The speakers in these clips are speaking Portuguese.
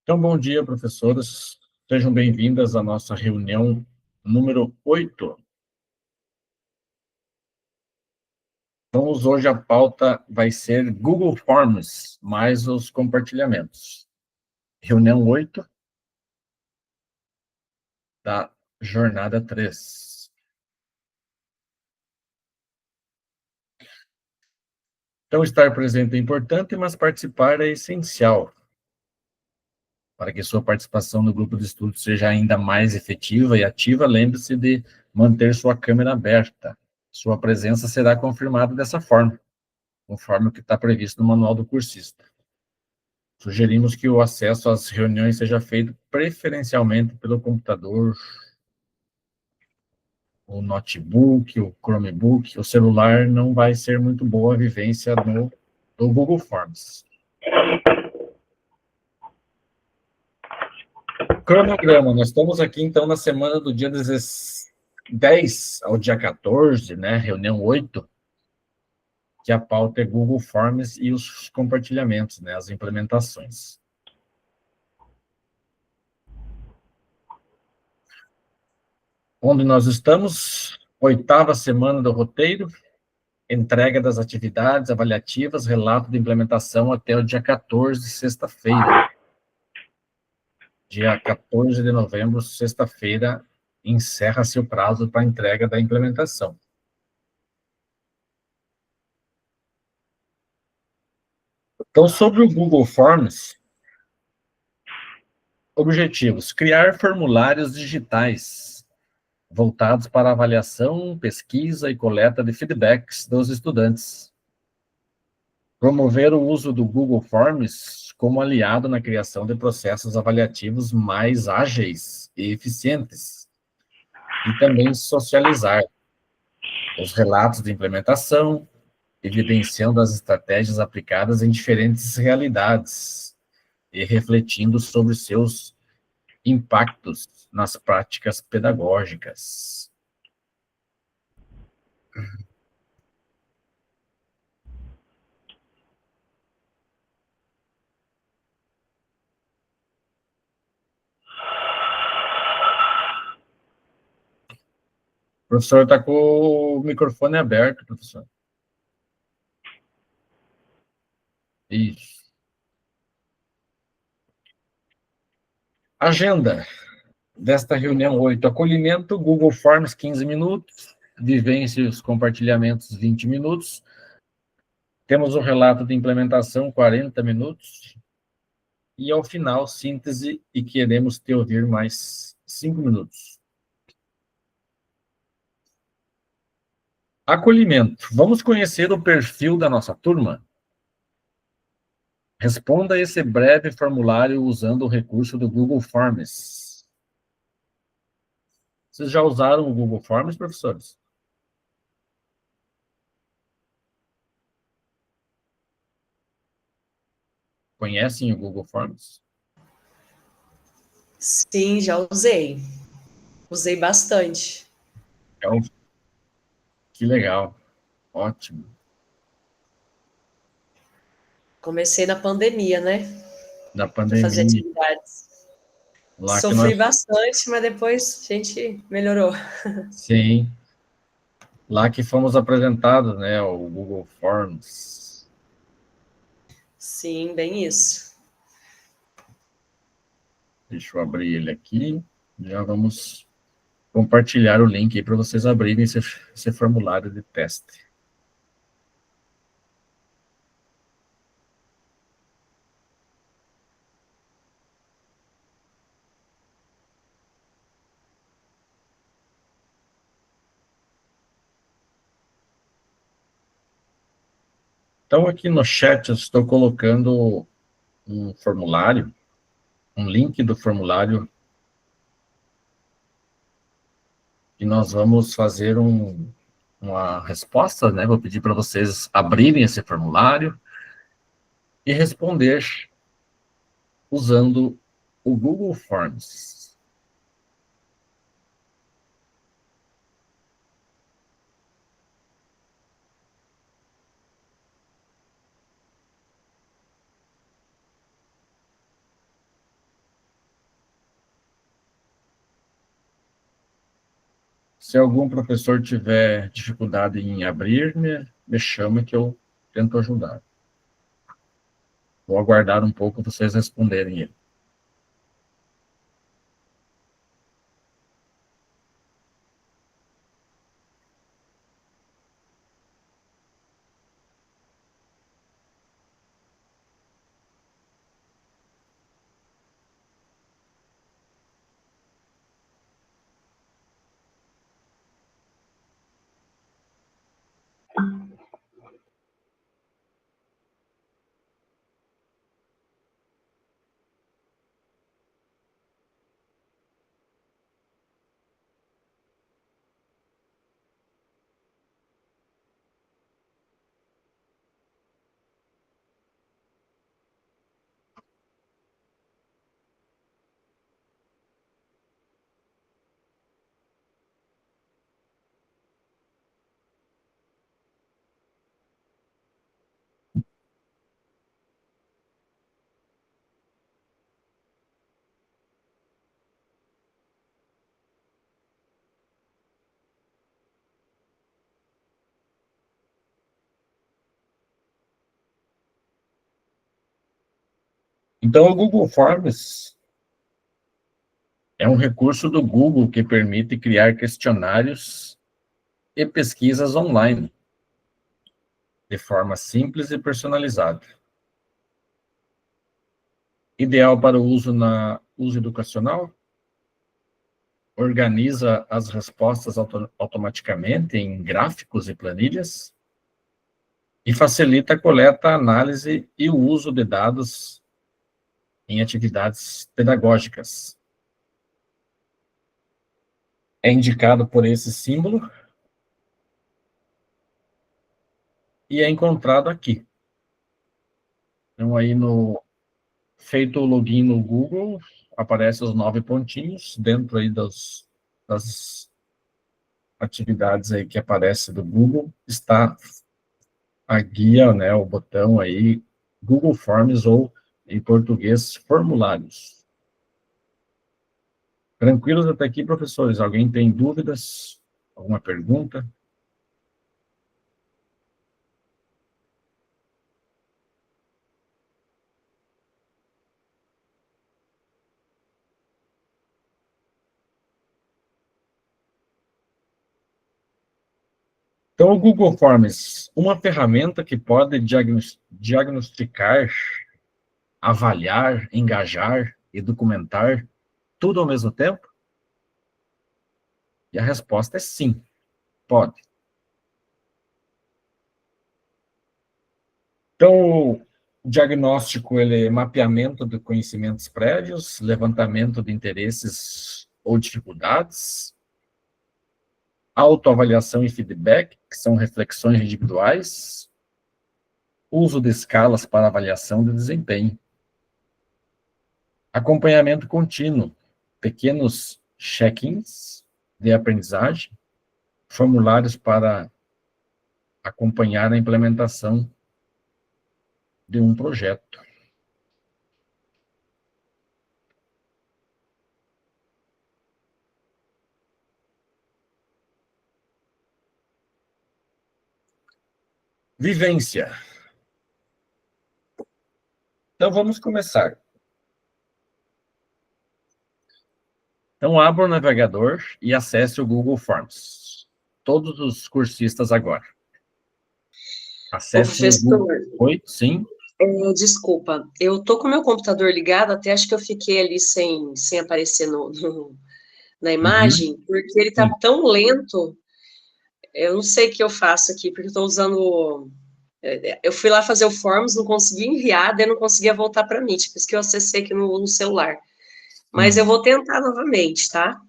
Então, bom dia, professoras. Sejam bem-vindas à nossa reunião número 8. Vamos hoje, a pauta vai ser Google Forms, mais os compartilhamentos. Reunião 8 da jornada 3. Então, estar presente é importante, mas participar é essencial. Para que sua participação no grupo de estudo seja ainda mais efetiva e ativa, lembre-se de manter sua câmera aberta. Sua presença será confirmada dessa forma, conforme o que está previsto no manual do cursista. Sugerimos que o acesso às reuniões seja feito preferencialmente pelo computador, o notebook, o Chromebook. O celular não vai ser muito boa a vivência do Google Forms. Cronograma, nós estamos aqui, então, na semana do dia 10 ao dia 14, né, reunião 8, que a pauta é Google Forms e os compartilhamentos, né, as implementações. Onde nós estamos? 8ª semana do roteiro, entrega das atividades avaliativas, relato de implementação até o dia 14, sexta-feira. Dia 14 de novembro, sexta-feira, encerra-se o prazo para a entrega da implementação. Então, sobre o Google Forms, objetivos: criar formulários digitais voltados para avaliação, pesquisa e coleta de feedbacks dos estudantes. Promover o uso do Google Forms como aliado na criação de processos avaliativos mais ágeis e eficientes. E também socializar os relatos de implementação, evidenciando as estratégias aplicadas em diferentes realidades e refletindo sobre seus impactos nas práticas pedagógicas. O professor está com o microfone aberto, professor. Isso. Agenda desta reunião 8. Acolhimento, Google Forms, 15 minutos. Vivência e os compartilhamentos, 20 minutos. Temos o relato de implementação, 40 minutos. E, ao final, síntese, e queremos te ouvir mais 5 minutos. Acolhimento. Vamos conhecer o perfil da nossa turma? Responda esse breve formulário usando o recurso do Google Forms. Vocês já usaram o Google Forms, professores? Conhecem o Google Forms? Sim, já usei. Usei bastante. Então, que legal. Ótimo. Comecei na pandemia, né? Na Para fazer pandemia, atividades. lá que Sofri nós... bastante, mas depois a gente melhorou. Sim, lá que fomos apresentados, né, o Google Forms. Sim, bem isso. Deixa eu abrir ele aqui. Já vamos compartilhar o link aí para vocês abrirem esse formulário de teste. Então, aqui no chat, eu estou colocando um formulário, um link do formulário, e nós vamos fazer uma resposta, né? Vou pedir para vocês abrirem esse formulário e responder usando o Google Forms. Se algum professor tiver dificuldade em abrir, me chama que eu tento ajudar. Vou aguardar um pouco vocês responderem ele. Então, o Google Forms é um recurso do Google que permite criar questionários e pesquisas online, de forma simples e personalizada. Ideal para o uso educacional, organiza as respostas automaticamente em gráficos e planilhas e facilita a coleta, a análise e o uso de dados em atividades pedagógicas. É indicado por esse símbolo e é encontrado aqui. Então, aí feito o login no Google, aparecem os 9 pontinhos dentro aí das atividades aí que aparece do Google, está a guia, né, o botão aí, Google Forms, ou, em português, formulários. Tranquilos até aqui, professores? Alguém tem dúvidas? Alguma pergunta? Então, o Google Forms, uma ferramenta que pode diagnosticar, avaliar, engajar e documentar tudo ao mesmo tempo? E a resposta é sim, pode. Então, o diagnóstico, ele é mapeamento de conhecimentos prévios, levantamento de interesses ou dificuldades, autoavaliação e feedback, que são reflexões individuais, uso de escalas para avaliação de desempenho, acompanhamento contínuo, pequenos check-ins de aprendizagem, formulários para acompanhar a implementação de um projeto. Vivência. Então, vamos começar. Então, abra o navegador e acesse o Google Forms. Todos os cursistas agora. Ô, Acesse o Google. professor, Oi, sim. desculpa, eu tô com o meu computador ligado, até acho que eu fiquei ali sem aparecer na Uhum. imagem, porque ele tá Sim. tão lento, eu não sei o que eu faço aqui, porque eu tô usando. Eu fui lá fazer o Forms, não consegui enviar, daí não conseguia voltar para mim, por isso que eu acessei aqui no celular. Mas eu Sim. vou tentar novamente, tá?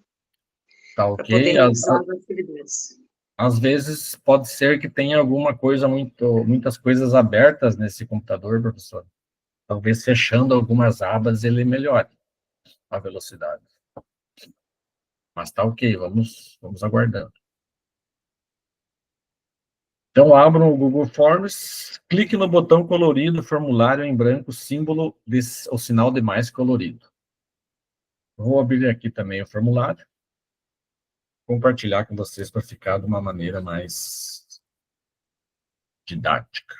Tá Para poder ok. revisar as atividades. Às vezes pode ser que tenha alguma coisa, muitas coisas abertas nesse computador, professor. Talvez fechando algumas abas ele melhore a velocidade. Mas tá ok, vamos aguardando. Então, abram o Google Forms, clique no botão colorido, formulário em branco, o sinal de mais colorido. Vou abrir aqui também o formulário. compartilhar com vocês para ficar de uma maneira mais didática.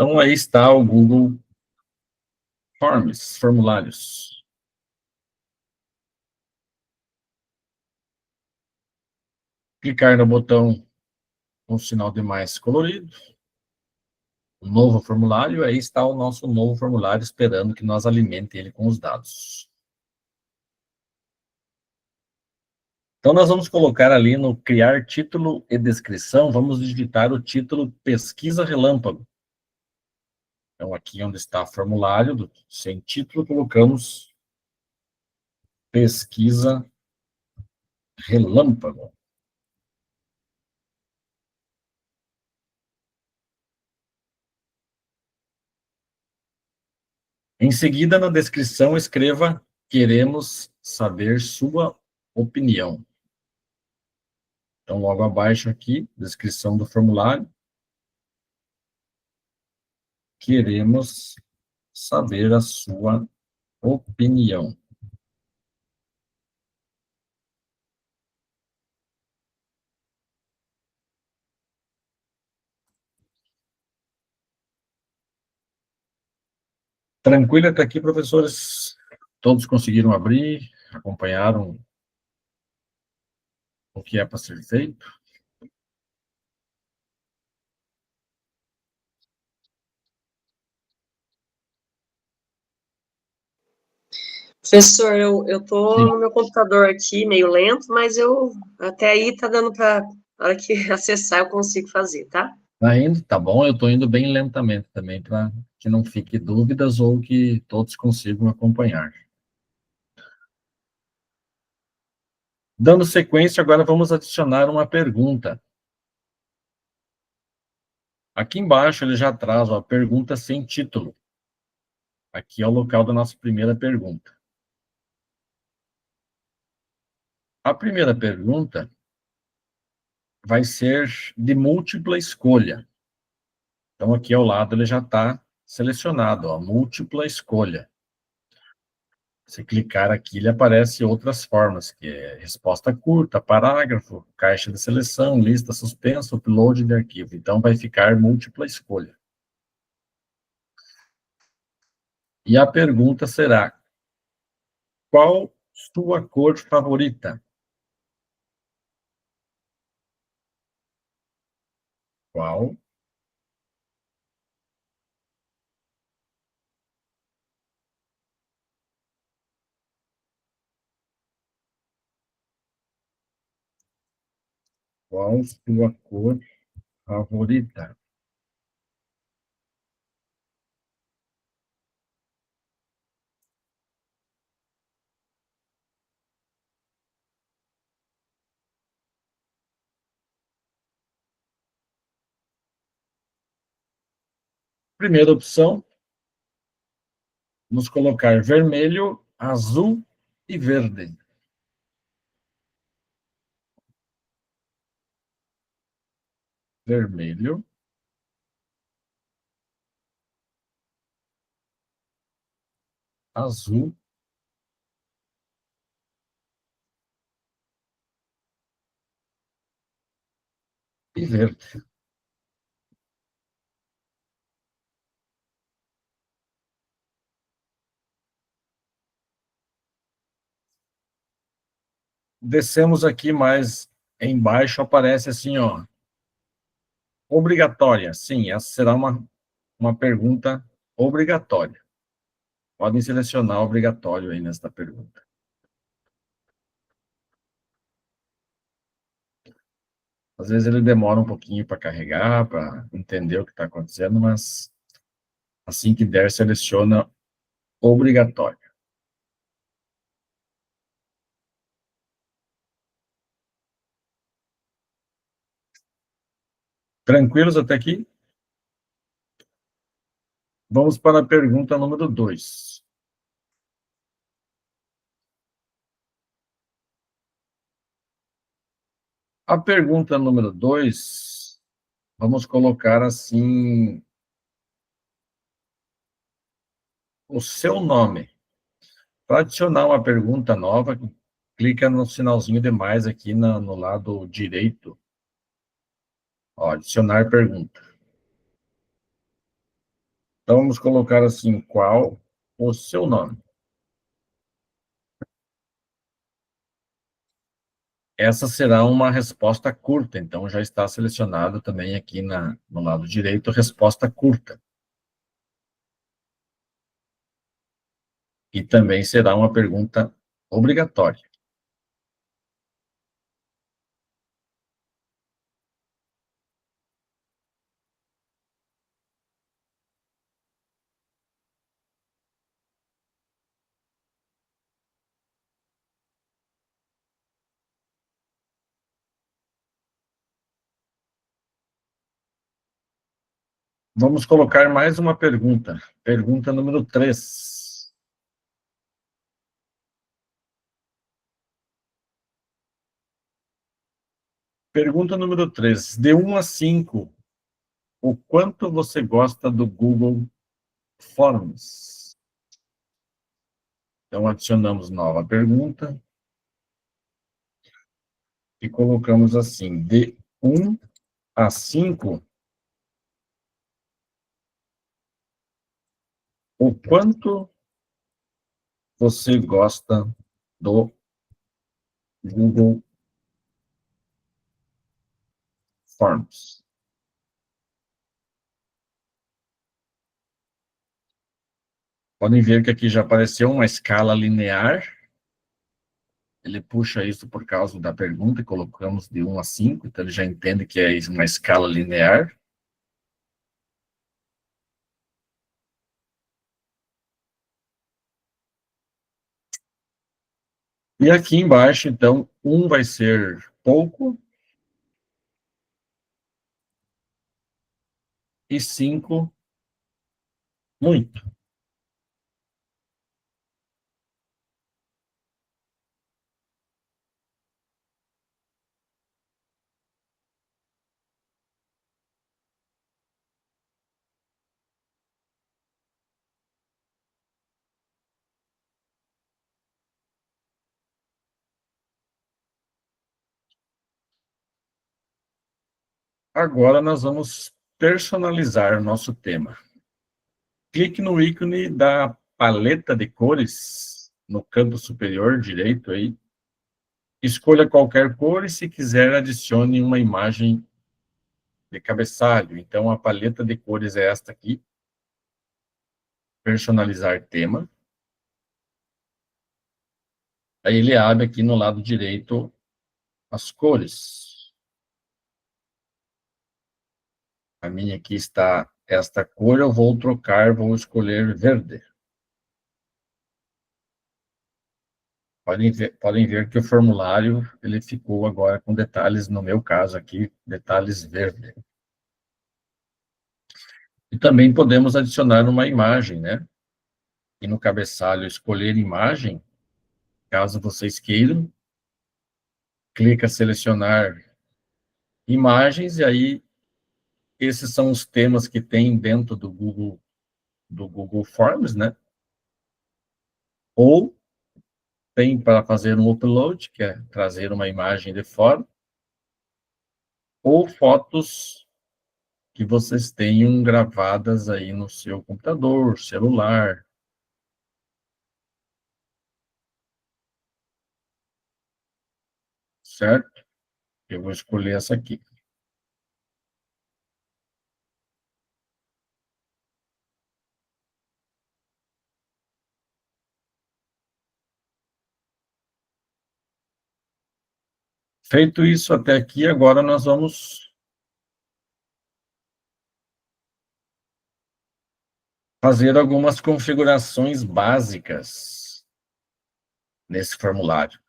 Então, aí está o Google Forms, formulários. Clicar no botão com o sinal de mais colorido, um novo formulário, aí está o nosso novo formulário, esperando que nós alimente ele com os dados. Então, nós vamos colocar ali no criar título e descrição, vamos digitar o título Pesquisa Relâmpago. Então, aqui onde está o formulário, sem título, colocamos Pesquisa Relâmpago. Em seguida, na descrição, escreva: queremos saber sua opinião. Então, logo abaixo aqui, descrição do formulário. Queremos saber a sua opinião. Tranquilo até aqui, professores? Todos conseguiram abrir, acompanharam o que é para ser feito? Professor, eu tô Sim. no meu computador aqui, meio lento, mas eu até aí tá dando para, na hora que acessar, eu consigo fazer, tá? Tá indo, tá bom, eu estou indo bem lentamente também, para que não fique dúvidas ou que todos consigam acompanhar. Dando sequência, agora vamos adicionar uma pergunta. Aqui embaixo ele já traz a pergunta sem título. Aqui é o local da nossa primeira pergunta. A primeira pergunta vai ser de múltipla escolha. Então, aqui ao lado ele já está selecionado, ó, múltipla escolha. Se clicar aqui, ele aparece outras formas, que é resposta curta, parágrafo, caixa de seleção, lista suspensa, upload de arquivo. Então, vai ficar múltipla escolha. E a pergunta será: qual sua cor favorita? Qual qual sua cor favorita? Primeira opção, vamos colocar vermelho, azul e verde. Vermelho, azul e verde. Descemos aqui mais embaixo, aparece assim, ó, obrigatória. Sim, essa será uma pergunta obrigatória. Podem selecionar obrigatório aí nesta pergunta. Às vezes ele demora um pouquinho para carregar, para entender o que está acontecendo, mas assim que der, seleciona obrigatório. Tranquilos até aqui? Vamos para a pergunta número 2. A pergunta número 2, vamos colocar assim, o seu nome. Para adicionar uma pergunta nova, clica no sinalzinho de mais aqui no lado direito. Ó, adicionar pergunta. Então, vamos colocar assim, qual o seu nome? Essa será uma resposta curta, então já está selecionado também aqui no lado direito, resposta curta. E também será uma pergunta obrigatória. Vamos colocar mais uma pergunta. Pergunta número 3. Pergunta número 3. De 1 a 5, o quanto você gosta do Google Forms? Então, adicionamos nova pergunta e colocamos assim, de 1 a 5, o quanto você gosta do Google Forms? Podem ver que aqui já apareceu uma escala linear. Ele puxa isso por causa da pergunta, colocamos de 1 a 5, então ele já entende que é uma escala linear. E aqui embaixo, então, 1 vai ser pouco e 5, muito. Agora nós vamos personalizar o nosso tema. Clique no ícone da paleta de cores, no canto superior direito aí. Escolha qualquer cor e, se quiser, adicione uma imagem de cabeçalho. Então, a paleta de cores é esta aqui. Personalizar tema. Aí ele abre aqui no lado direito as cores. A minha aqui está esta cor, eu vou trocar, vou escolher verde. Podem ver que o formulário ele ficou agora com detalhes, no meu caso aqui, detalhes verde. E também podemos adicionar uma imagem, né? E no cabeçalho, escolher imagem, caso vocês queiram. Clica selecionar imagens, e aí esses são os temas que tem dentro do Google Forms, né? Ou tem para fazer um upload, que é trazer uma imagem de fora, ou fotos que vocês tenham gravadas aí no seu computador, celular, certo? Eu vou escolher essa aqui. Feito isso até aqui, agora nós vamos fazer algumas configurações básicas nesse formulário.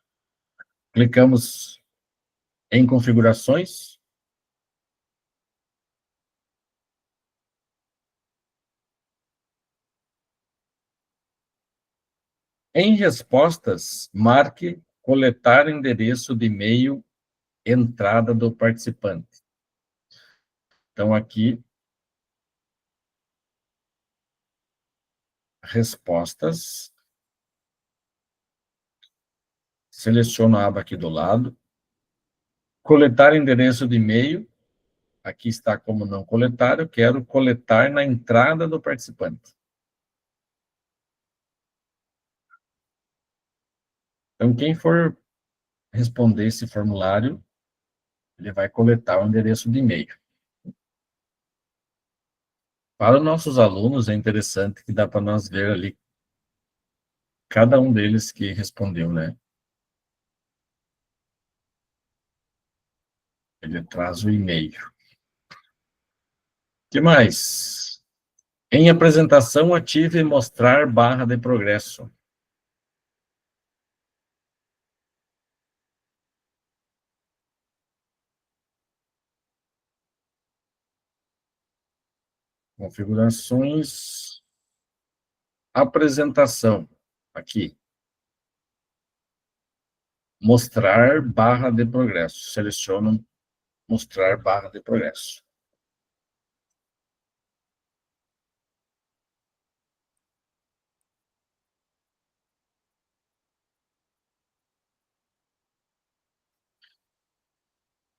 Clicamos em configurações. Em respostas, marque coletar endereço de e-mail entrada do participante. Então, aqui, respostas. Seleciono a aba aqui do lado. Coletar endereço de e-mail. Aqui está como não coletar. Eu quero coletar na entrada do participante. Então, quem for responder esse formulário, ele vai coletar o endereço de e-mail. Para os nossos alunos, é interessante que dá para nós ver ali cada um deles que respondeu, né? Ele traz o e-mail. O que mais? Em apresentação, ative mostrar barra de progresso. Configurações. Apresentação. Aqui. Mostrar barra de progresso. Seleciono mostrar barra de progresso.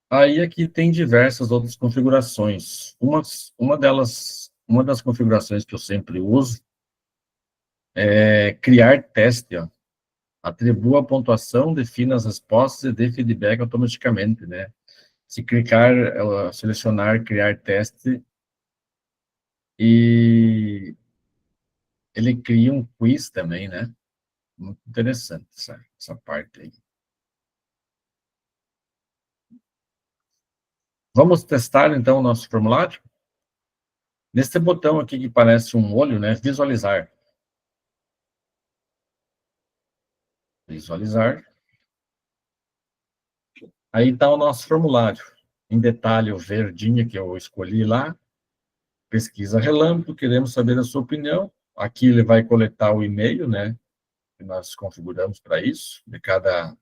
Aí aqui tem diversas outras configurações. Uma das configurações que eu sempre uso é criar teste, ó. Atribua a pontuação, defina as respostas e dê feedback automaticamente, né? Se clicar, selecionar criar teste, e ele cria um quiz também, né? Muito interessante essa parte aí. Vamos testar, então, o nosso formulário? Nesse botão aqui que parece um olho, né? Visualizar. Visualizar. Aí está o nosso formulário. Em detalhe, o verdinho que eu escolhi lá. Pesquisa relâmpago, queremos saber a sua opinião. Aqui ele vai coletar o e-mail, né? Que nós configuramos para isso. De cada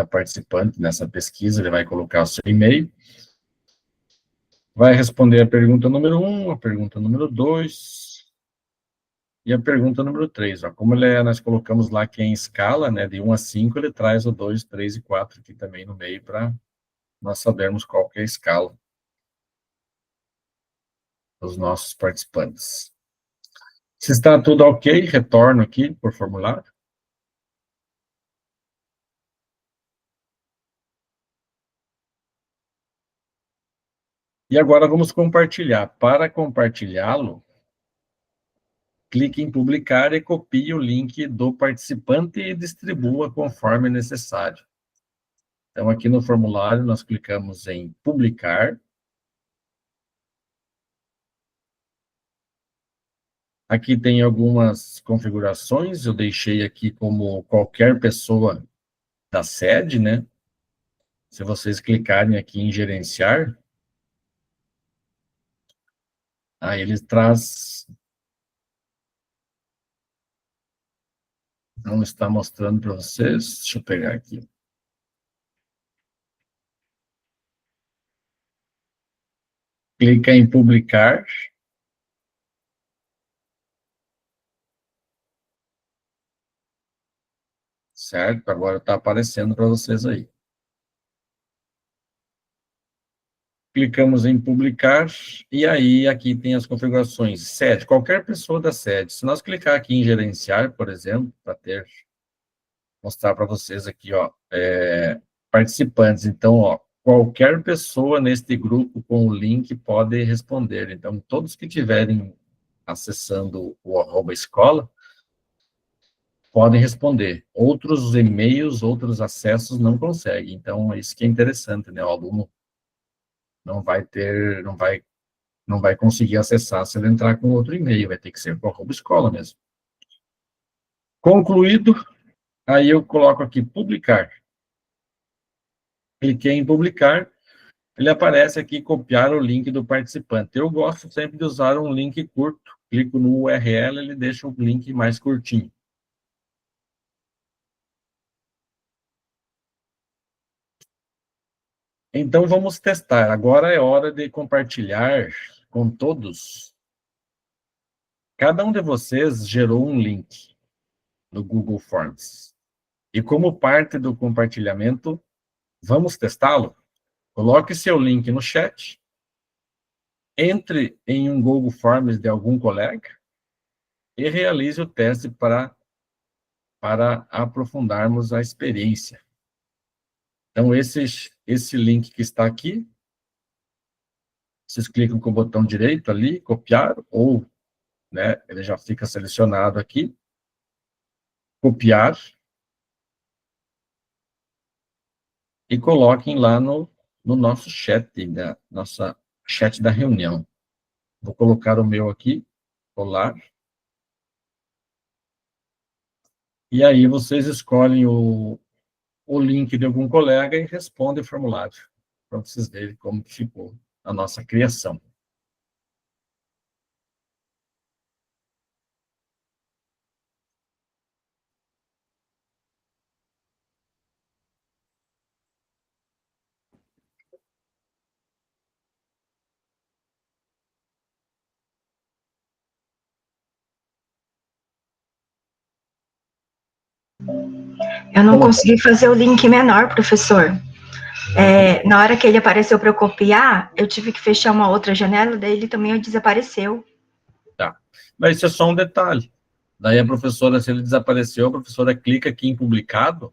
participante nessa pesquisa, ele vai colocar o seu e-mail. Vai responder a pergunta número 1, a pergunta número 2 e a pergunta número 3. Ó. Como nós colocamos lá que é em escala, né, de 1 a 5, ele traz o 2, 3 e 4 aqui também no meio para nós sabermos qual que é a escala dos nossos participantes. Se está tudo ok, retorno aqui por formulário. E agora vamos compartilhar. Para compartilhá-lo, clique em publicar e copie o link do participante e distribua conforme necessário. Então, aqui no formulário, nós clicamos em publicar. Aqui tem algumas configurações, eu deixei aqui como qualquer pessoa da sede, né? Se vocês clicarem aqui em gerenciar, aí ele traz... Não está mostrando para vocês, deixa eu pegar aqui. Clica em publicar. Certo? Agora está aparecendo para vocês aí. Clicamos em publicar, e aí aqui tem as configurações. Sede, qualquer pessoa da sede. Se nós clicar aqui em gerenciar, por exemplo, para mostrar para vocês aqui, ó, participantes. Então, ó, qualquer pessoa neste grupo com o link pode responder. Então, todos que estiverem acessando o @escola podem responder. Outros e-mails, outros acessos não conseguem. Então, é isso que é interessante, né? O aluno não vai conseguir acessar se ele entrar com outro e-mail, vai ter que ser com a escola mesmo. Concluído, aí eu coloco aqui publicar. Cliquei em publicar, ele aparece aqui copiar o link do participante. Eu gosto sempre de usar um link curto. Clico no URL, ele deixa o link mais curtinho. Então, vamos testar. Agora é hora de compartilhar com todos. Cada um de vocês gerou um link no Google Forms. E como parte do compartilhamento, vamos testá-lo? Coloque seu link no chat, entre em um Google Forms de algum colega e realize o teste para aprofundarmos a experiência. Então, esse link que está aqui, vocês clicam com o botão direito ali, copiar, ou, né, ele já fica selecionado aqui, copiar, e coloquem lá no nosso chat da reunião. Vou colocar o meu aqui, colar, e aí vocês escolhem o link de algum colega e respondem o formulário, para vocês verem como que ficou a nossa criação. Eu não consegui fazer o link menor, professor. Na hora que ele apareceu para eu copiar, eu tive que fechar uma outra janela, daí ele também desapareceu. Tá. Mas isso é só um detalhe. Daí a professora, se ele desapareceu, a professora clica aqui em publicado.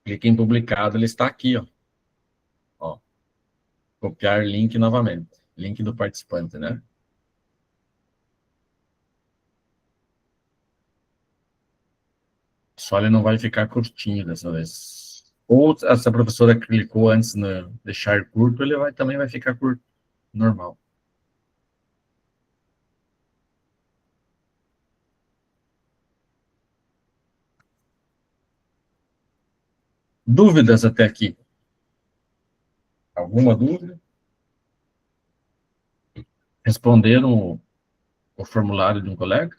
Clica em publicado, ele está aqui, ó. Ó. Copiar link novamente. Link do participante, né? Só ele não vai ficar curtinho dessa vez. Ou se a professora clicou antes no deixar curto, ele também vai ficar curto, normal. Dúvidas até aqui? Alguma dúvida? Responderam o formulário de um colega?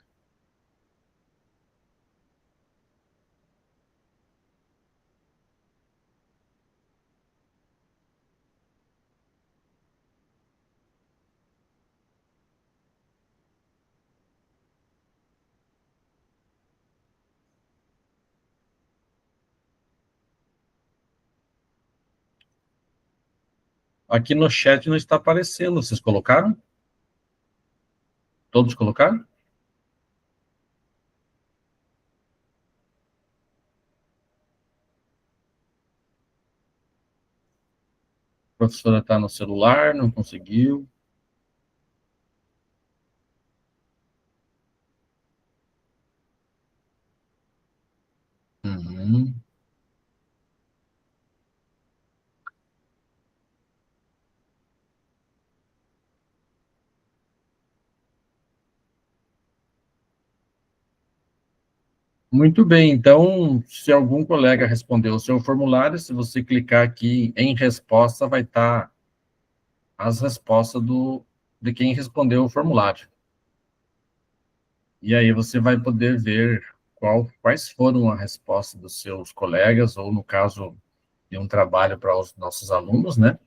Aqui no chat não está aparecendo. Vocês colocaram? Todos colocaram? A professora está no celular, não conseguiu. Uhum. Muito bem, então, se algum colega respondeu o seu formulário, se você clicar aqui em resposta, vai estar as respostas de quem respondeu o formulário. E aí você vai poder ver quais foram a resposta dos seus colegas, ou no caso de um trabalho para os nossos alunos, né?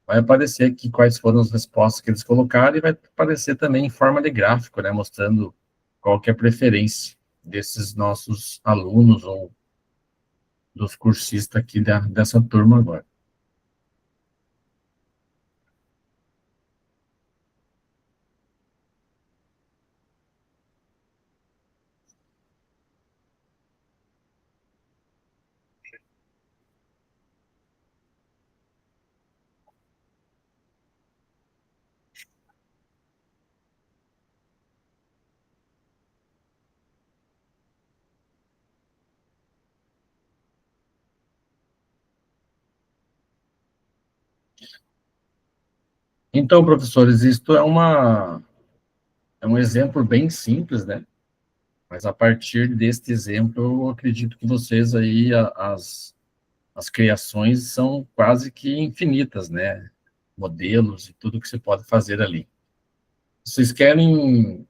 Vai aparecer aqui quais foram as respostas que eles colocaram e vai aparecer também em forma de gráfico, né? Mostrando qual que é a preferência desses nossos alunos ou dos cursistas aqui dessa turma agora. Então, professores, isto é um exemplo bem simples, né? Mas a partir deste exemplo, eu acredito que vocês aí, as criações são quase que infinitas, né? Modelos e tudo que você pode fazer ali. Vocês querem...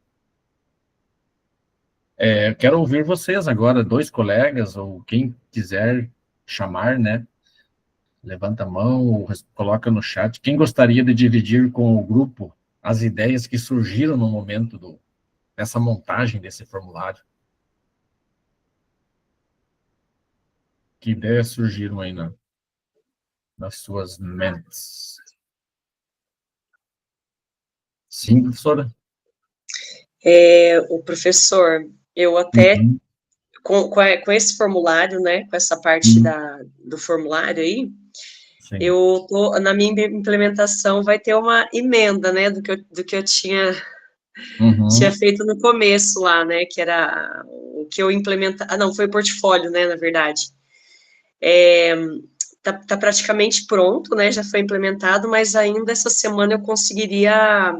eu quero ouvir vocês agora, dois colegas, ou quem quiser chamar, né? Levanta a mão ou coloca no chat. Quem gostaria de dividir com o grupo as ideias que surgiram no momento dessa montagem desse formulário? Que ideias surgiram aí nas suas mentes? Sim, professora? O professor, eu até, Uhum, com esse formulário, né, com essa parte uhum, do formulário aí, sim. na minha implementação vai ter uma emenda, né, do que eu tinha Uhum, feito no começo lá, né, que era o que eu implementa, não, foi o portfólio, né, na verdade. Tá praticamente pronto, né, já foi implementado, mas ainda essa semana eu conseguiria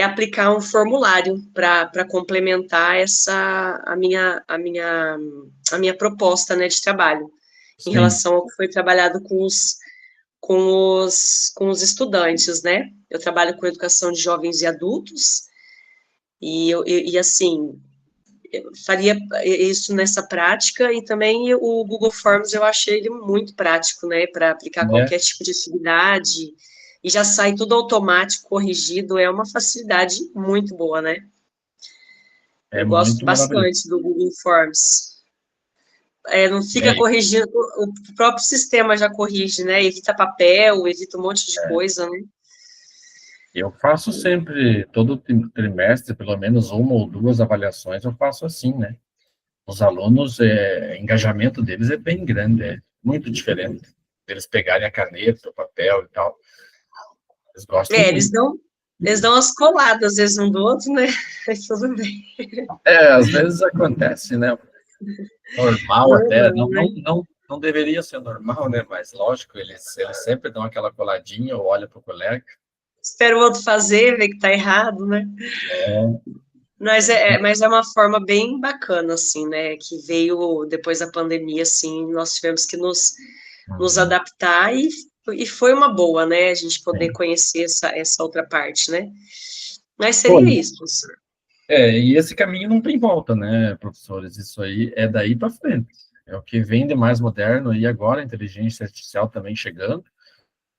aplicar um formulário para complementar a minha proposta, né, de trabalho, em sim. relação ao que foi trabalhado com os estudantes, né? Eu trabalho com educação de jovens e adultos, e assim, eu faria isso nessa prática, e também o Google Forms eu achei ele muito prático, né, para aplicar É, qualquer tipo de atividade, e já sai tudo automático, corrigido, é uma facilidade muito boa, né? é Eu gosto muito maravilhoso. bastante do Google Forms. Não fica É, corrigindo, o próprio sistema já corrige, né? Evita papel, evita um monte de coisa, né? eu faço sempre, todo trimestre, pelo menos uma ou duas avaliações, eu faço assim, né? Os alunos, o engajamento deles é bem grande, é muito diferente. Eles pegarem a caneta, o papel e tal, eles gostam Eles muito. dão as coladas, às vezes, um do outro, né? Mas tudo bem. Às vezes acontece, né? Normal até, Normal, né? não deveria ser normal, né? Mas lógico, eles sempre dão aquela coladinha ou olham para o colega. Espera o outro fazer, ver que tá errado, né? Mas é uma forma bem bacana, assim, né? Que veio depois da pandemia, assim, nós tivemos que nos Uhum, adaptar, e foi uma boa, né? A gente poder sim. conhecer essa outra parte, né? Mas seria Foi. isso, professor. E esse caminho não tem volta, né, professores? Isso aí é daí para frente. É o que vem de mais moderno e agora a inteligência artificial também chegando.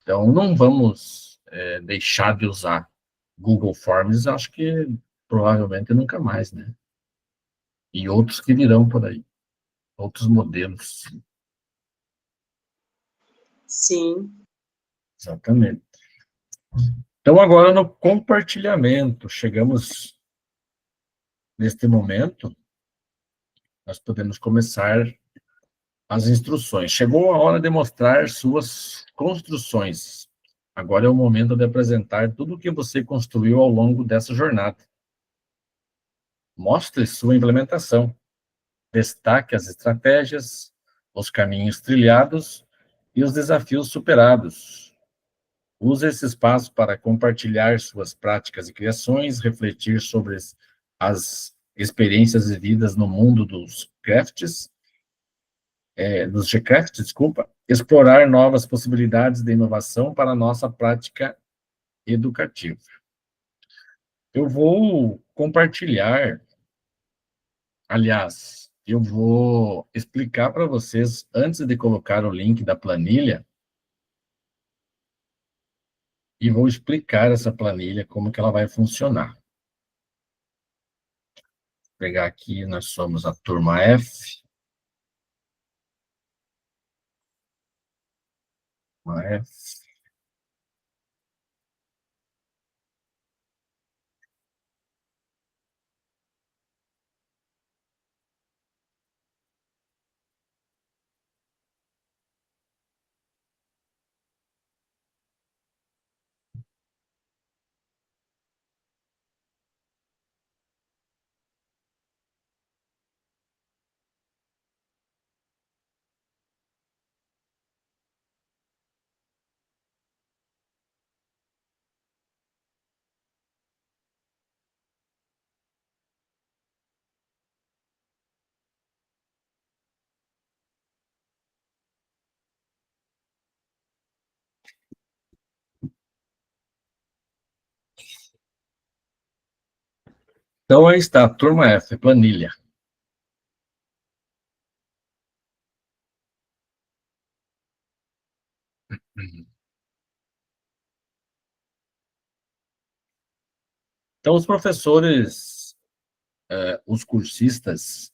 Então, não vamos deixar de usar Google Forms, acho que provavelmente nunca mais, né? E outros que virão por aí, outros modelos. Sim. Exatamente. Então, agora no compartilhamento, chegamos neste momento, nós podemos começar as instruções. Chegou a hora de mostrar suas construções. Agora é o momento de apresentar tudo o que você construiu ao longo dessa jornada. Mostre sua implementação. Destaque as estratégias, os caminhos trilhados e os desafios superados. Use esse espaço para compartilhar suas práticas e criações, refletir sobre as experiências vividas no mundo dos crafts, dos Gcraft, desculpa, explorar novas possibilidades de inovação para a nossa prática educativa. Eu vou compartilhar, aliás, eu vou explicar para vocês, antes de colocar o link da planilha, e vou explicar essa planilha, como que ela vai funcionar. Vou pegar aqui, nós somos a turma F, turma F. Então, aí está, turma F, planilha. Então, os professores, os cursistas,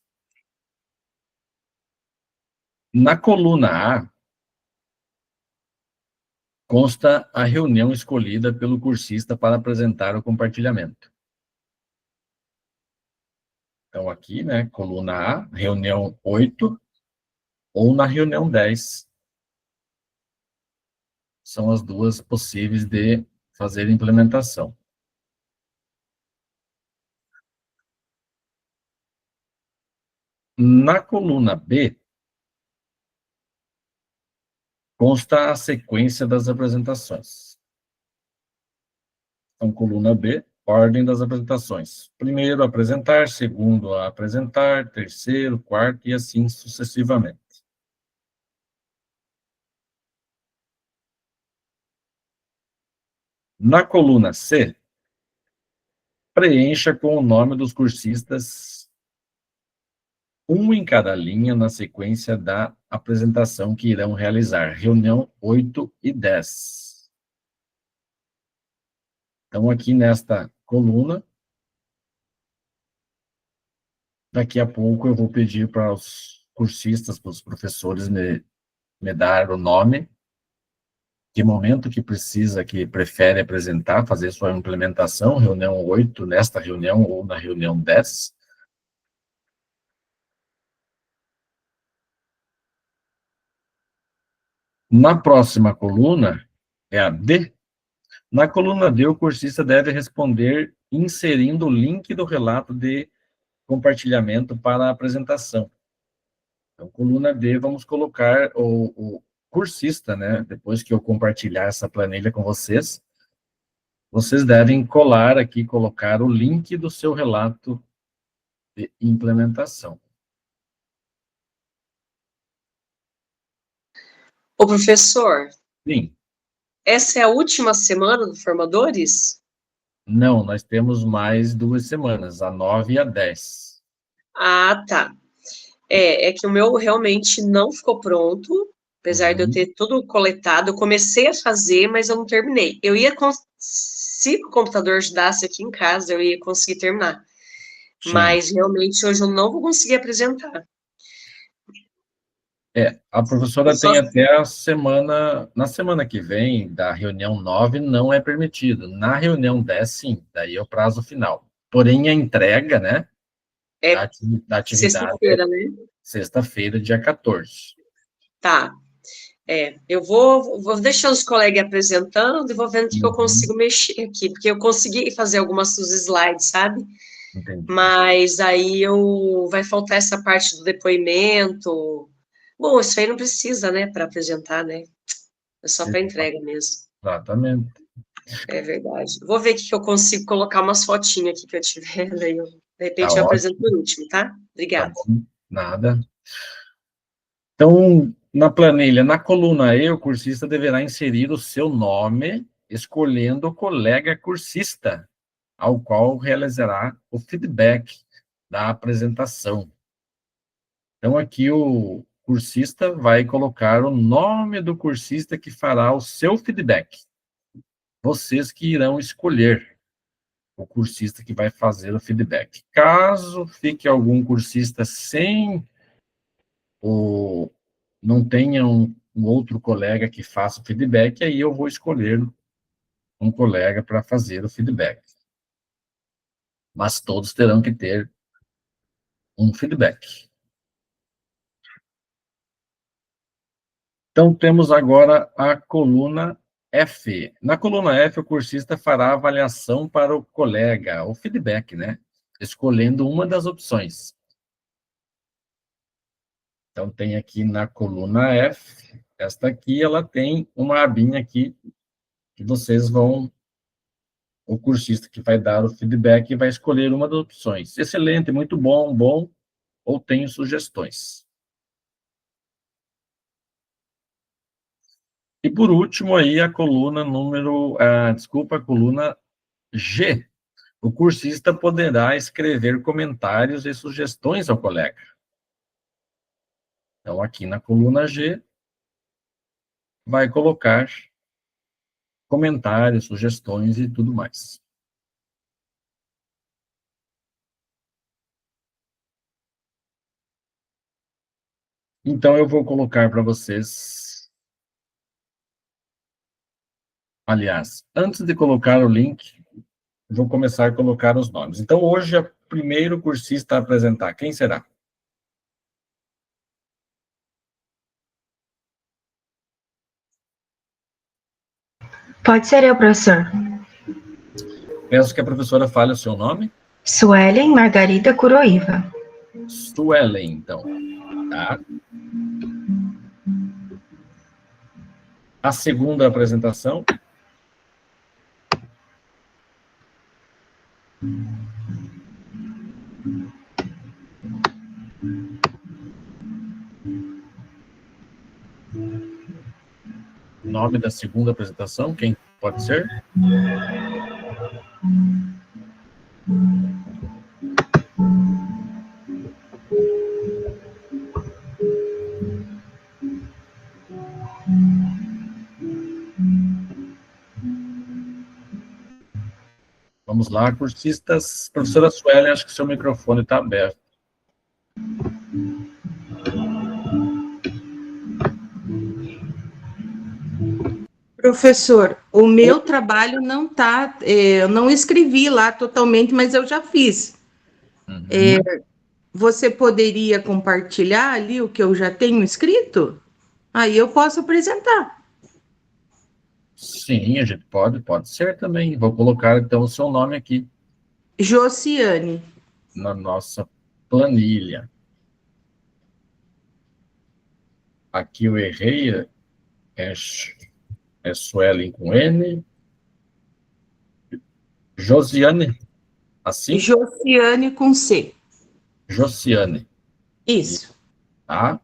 na coluna A, consta a reunião escolhida pelo cursista para apresentar o compartilhamento. Então, aqui, né, coluna A, reunião 8, ou na reunião 10. São as duas possíveis de fazer implementação. Na coluna B, consta a sequência das apresentações. Então, coluna B, ordem das apresentações. Primeiro, apresentar, segundo, a apresentar, terceiro, quarto, e assim sucessivamente. Na coluna C, preencha com o nome dos cursistas, um em cada linha na sequência da apresentação que irão realizar, reunião 8 e 10. Então, aqui nesta coluna, daqui a pouco eu vou pedir para os cursistas, para os professores me dar o nome, que momento que precisa, que prefere apresentar, fazer sua implementação, reunião 8, nesta reunião ou na reunião 10. Na próxima coluna, é a D. Na coluna D, o cursista deve responder inserindo o link do relato de compartilhamento para a apresentação. Então, coluna D, vamos colocar o cursista, né? Depois que eu compartilhar essa planilha com vocês, vocês devem colar aqui, colocar o link do seu relato de implementação. Ô, professor, Sim. essa é a última semana do Formadores? Não, nós temos mais 2 semanas, a 9 e a 10. Ah, tá. É que o meu realmente não ficou pronto, apesar de eu ter tudo coletado. Eu comecei a fazer, mas eu não terminei. Se o computador ajudasse aqui em casa, eu ia conseguir terminar. Sim. Mas realmente hoje eu não vou conseguir apresentar. A professora tem até a semana, na semana que vem, da reunião 9, não é permitido. Na reunião 10, sim, daí é o prazo final. Porém, a entrega, né, da atividade é sexta-feira, né? sexta-feira, dia 14. Tá. Eu vou deixar os colegas apresentando e vou vendo o que eu consigo mexer aqui, porque eu consegui fazer algumas dos slides, sabe? Entendi. Mas aí vai faltar essa parte do depoimento. Bom, isso aí não precisa, né, para apresentar, né? É só para entrega mesmo. Exatamente. É verdade. Vou ver aqui que eu consigo colocar umas fotinhas aqui que eu tiver, daí de repente Tá eu ótimo. apresento por último, tá? Obrigada. Tá bom. Nada. Então, na planilha, na coluna E, o cursista deverá inserir o seu nome, escolhendo o colega cursista, ao qual realizará o feedback da apresentação. Então, aqui o cursista vai colocar o nome do cursista que fará o seu feedback. Vocês que irão escolher o cursista que vai fazer o feedback. Caso fique algum cursista sem não tenha um outro colega que faça o feedback, aí eu vou escolher um colega para fazer o feedback. Mas todos terão que ter um feedback. Então, temos agora a coluna F. Na coluna F, o cursista fará avaliação para o colega, o feedback, né? Escolhendo uma das opções. Então, tem aqui na coluna F, esta aqui, ela tem uma abinha aqui, que vocês vão, o cursista que vai dar o feedback vai escolher uma das opções. Excelente, muito bom, bom, ou tenho sugestões. E por último aí a coluna a coluna G. o cursista poderá escrever comentários e sugestões ao colega. Então, aqui na coluna G, vai colocar comentários, sugestões e tudo mais. Então, eu vou colocar para vocês... Aliás, antes de colocar o link, vou começar a colocar os nomes. Então, hoje, o primeiro cursista a apresentar, quem será? Pode ser eu, professor. Peço que a professora fale o seu nome. Suelen Margarida Curoiva. Suelen, então. Tá? A segunda apresentação. Nome da segunda apresentação, quem pode ser? Vamos lá, cursistas. Professora Suelen, acho que seu microfone está aberto. Professor, o meu trabalho não está, eu não escrevi lá totalmente, mas eu já fiz. Uhum. Você poderia compartilhar ali o que eu já tenho escrito? Aí eu posso apresentar. Sim, a gente pode ser também. Vou colocar, então, o seu nome aqui Josiane. na nossa planilha. Aqui eu errei, é Suelen com N. Josiane, assim? Josiane com C. Josiane, Isso. tá?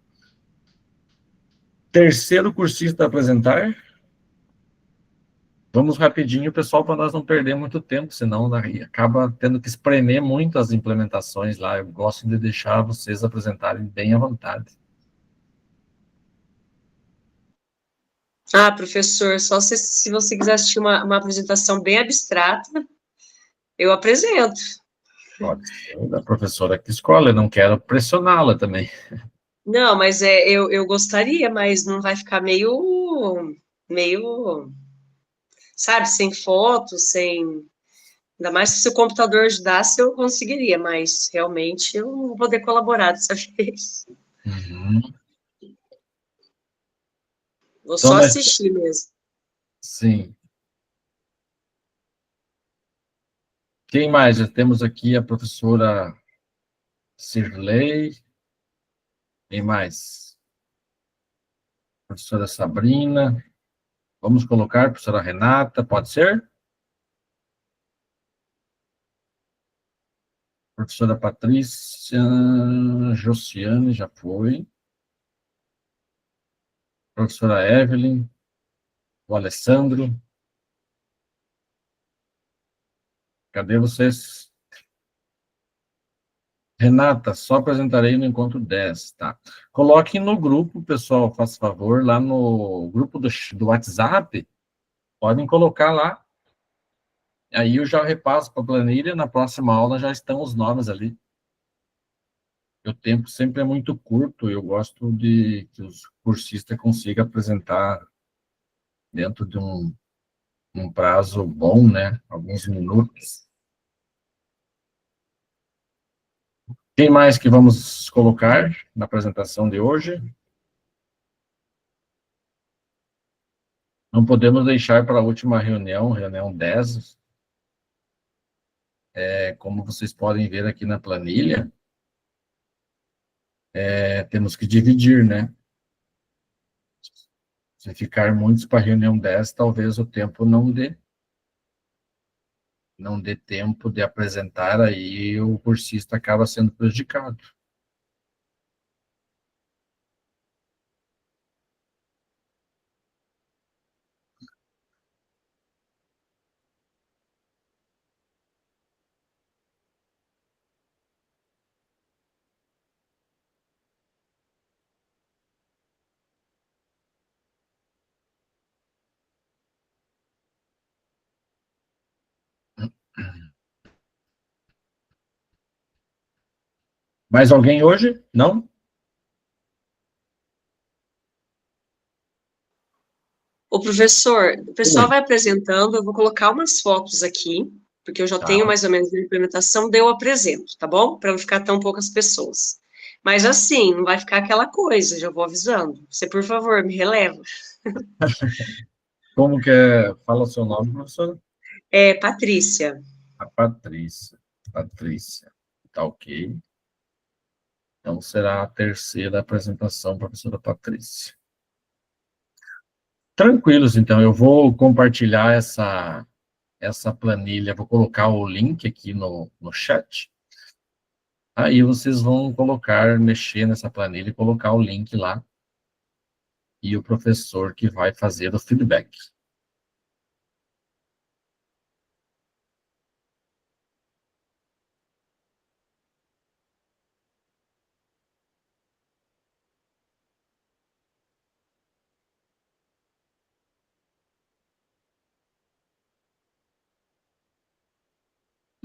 Terceiro cursista a apresentar. Vamos rapidinho, pessoal, para nós não perder muito tempo, senão acaba tendo que espremer muito as implementações lá. Eu gosto de deixar vocês apresentarem bem à vontade. Ah, professor, só se você quiser assistir uma apresentação bem abstrata, eu apresento. Pode ser da professora que escolhe, eu não quero pressioná-la também. Não, mas eu gostaria, mas não vai ficar meio, sabe, sem foto, sem... Ainda mais se o computador ajudasse, eu conseguiria, mas realmente eu não vou poder colaborar dessa vez. Uhum. Vou Então, só assistir mesmo. sim. Quem mais? Já temos aqui a professora Cirlei. Quem mais? Professora Sabrina. Vamos colocar a professora Renata, pode ser? Professora Patrícia, Josiane, já foi. Professora Evelyn, o Alessandro. Cadê vocês? Renata, só apresentarei no encontro 10, tá? Coloquem no grupo, pessoal, faça favor, lá no grupo do WhatsApp, podem colocar lá. Aí eu já repasso para a planilha, na próxima aula já estão os nomes ali. O tempo sempre é muito curto, eu gosto de que os cursistas consigam apresentar dentro de um prazo bom, né? Alguns minutos. Quem mais que vamos colocar na apresentação de hoje? Não podemos deixar para a última reunião, reunião 10. Como vocês podem ver aqui na planilha, temos que dividir, né? Se ficar muitos para a reunião 10, talvez o tempo não dê tempo de apresentar, aí o cursista acaba sendo prejudicado. Mais alguém hoje? Não? O professor, o pessoal Oi. vai apresentando, eu vou colocar umas fotos aqui, porque eu já Tá. tenho mais ou menos a implementação, daí eu apresento, tá bom? Para não ficar tão poucas pessoas. Mas assim, não vai ficar aquela coisa, já vou avisando. Você, por favor, me releva. Como que é? Fala o seu nome, professora? É, Patrícia. A Patrícia. Patrícia. Tá ok. Então, será a terceira apresentação, professora Patrícia. Tranquilos, então, eu vou compartilhar essa planilha, vou colocar o link aqui no chat. Aí vocês vão mexer nessa planilha e colocar o link lá. E o professor que vai fazer o feedback.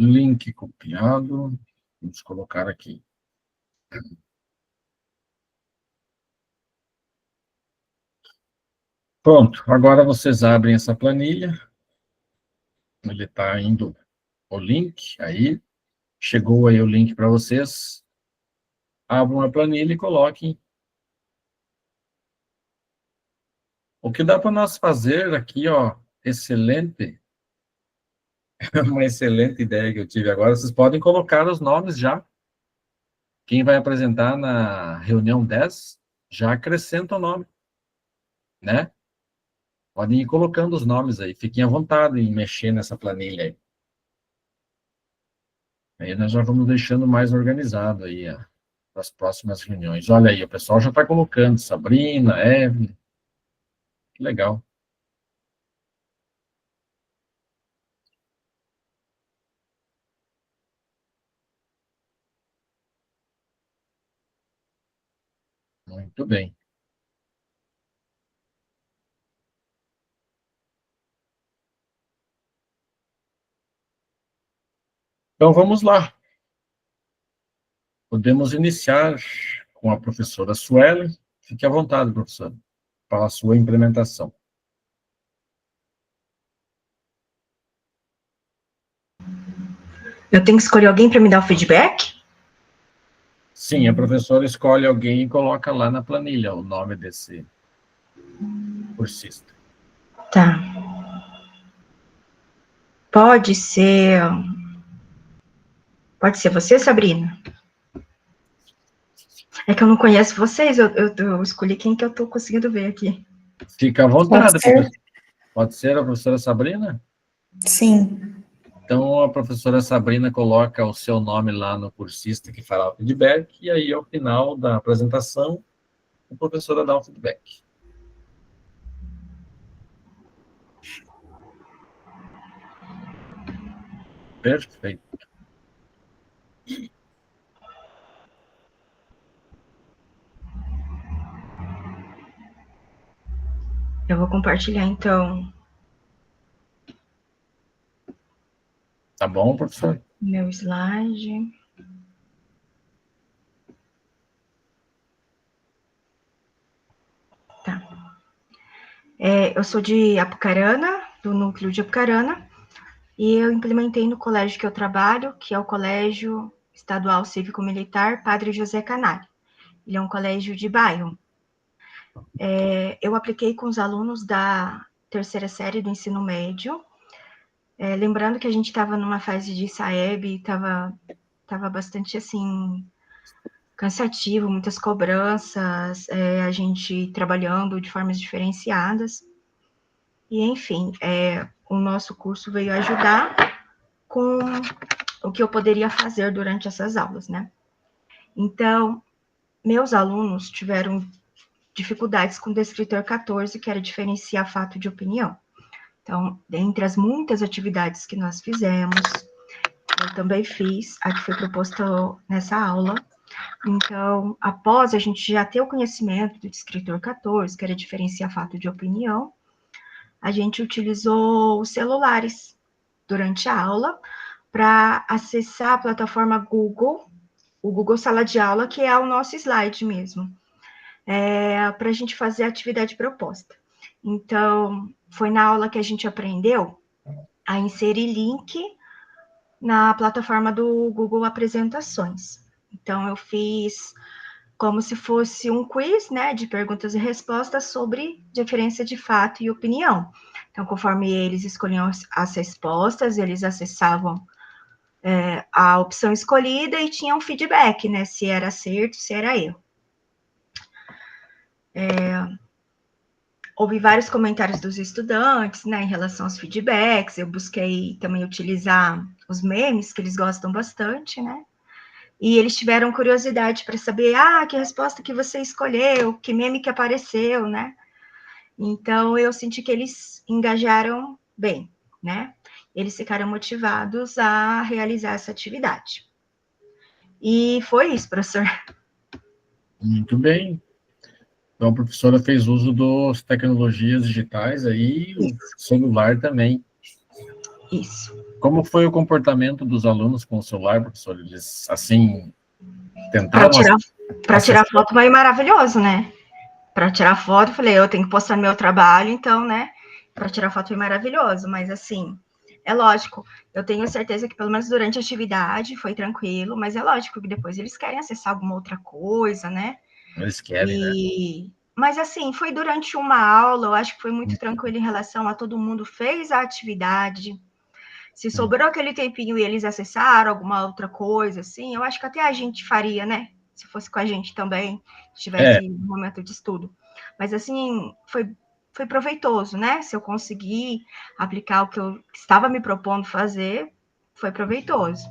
Link copiado. Vamos colocar aqui. Pronto, agora vocês abrem essa planilha. Ele está indo o link, aí. Chegou aí o link para vocês. Abram a planilha e coloquem. O que dá para nós fazer aqui, ó, excelente. Uma excelente ideia que eu tive agora. Vocês podem colocar os nomes já. Quem vai apresentar na reunião 10, já acrescenta o nome, né? Podem ir colocando os nomes aí. Fiquem à vontade em mexer nessa planilha aí. Aí nós já vamos deixando mais organizado aí as próximas reuniões. Olha aí, o pessoal já está colocando Sabrina, Evelyn. Que legal. Muito bem. Então vamos lá. Podemos iniciar com a professora Suelen. Fique à vontade, professora, para a sua implementação. Eu tenho que escolher alguém para me dar o feedback? Sim, a professora escolhe alguém e coloca lá na planilha o nome desse cursista. Tá. Pode ser. Pode ser você, Sabrina? É que eu não conheço vocês, eu escolhi quem que eu tô conseguindo ver aqui. Fica à vontade, Pode ser? professora. Pode ser a professora Sabrina? Sim. Então, a professora Sabrina coloca o seu nome lá no cursista que fará o feedback, e aí, ao final da apresentação, a professora dá um feedback. Perfeito. Eu vou compartilhar, então, Tá bom, professor? meu slide. Tá. Eu sou de Apucarana, do núcleo de Apucarana, e eu implementei no colégio que eu trabalho, que é o Colégio Estadual Cívico-Militar Padre José Canali. Ele é um colégio de bairro. Eu apliquei com os alunos da terceira série do ensino médio, lembrando que a gente estava numa fase de SAEB, estava bastante, assim, cansativo, muitas cobranças, a gente trabalhando de formas diferenciadas. E, enfim, o nosso curso veio ajudar com o que eu poderia fazer durante essas aulas, né? Então, meus alunos tiveram dificuldades com o descritor 14, que era diferenciar fato de opinião. Então, dentre as muitas atividades que nós fizemos, eu também fiz a que foi proposta nessa aula. Então, após a gente já ter o conhecimento do descritor 14, que era diferenciar fato de opinião, a gente utilizou os celulares durante a aula para acessar a plataforma Google o Google Sala de Aula, que é o nosso slide mesmo, para a gente fazer a atividade proposta. Então, foi na aula que a gente aprendeu a inserir link na plataforma do Google Apresentações. Então, eu fiz como se fosse um quiz, né, de perguntas e respostas sobre diferença de fato e opinião. Então, conforme eles escolhiam as respostas, eles acessavam a opção escolhida e tinham um feedback, né, se era acerto, se era erro. Houve vários comentários dos estudantes, né, em relação aos feedbacks. Eu busquei também utilizar os memes, que eles gostam bastante, né? E eles tiveram curiosidade para saber, que resposta que você escolheu, que meme que apareceu, né? Então, eu senti que eles engajaram bem, né? Eles ficaram motivados a realizar essa atividade. E foi isso, professor. Muito bem. Então, a professora fez uso das tecnologias digitais aí, o celular também. Isso. Como foi o comportamento dos alunos com o celular, professor? Eles, assim, tentaram... Para tirar foto foi maravilhoso, né? Para tirar foto, falei, eu tenho que postar no meu trabalho, então, né? Para tirar foto foi maravilhoso, mas assim, é lógico, eu tenho certeza que pelo menos durante a atividade foi tranquilo, mas é lógico que depois eles querem acessar alguma outra coisa, né? Eles querem, né? Mas assim, foi durante uma aula, eu acho que foi muito tranquilo em relação a todo mundo fez a atividade. Se sobrou aquele tempinho e eles acessaram alguma outra coisa, assim, eu acho que até a gente faria, né? Se fosse com a gente também, se tivesse um momento de estudo. Mas, assim, foi proveitoso, né? Se eu conseguir aplicar o que eu estava me propondo fazer, foi proveitoso.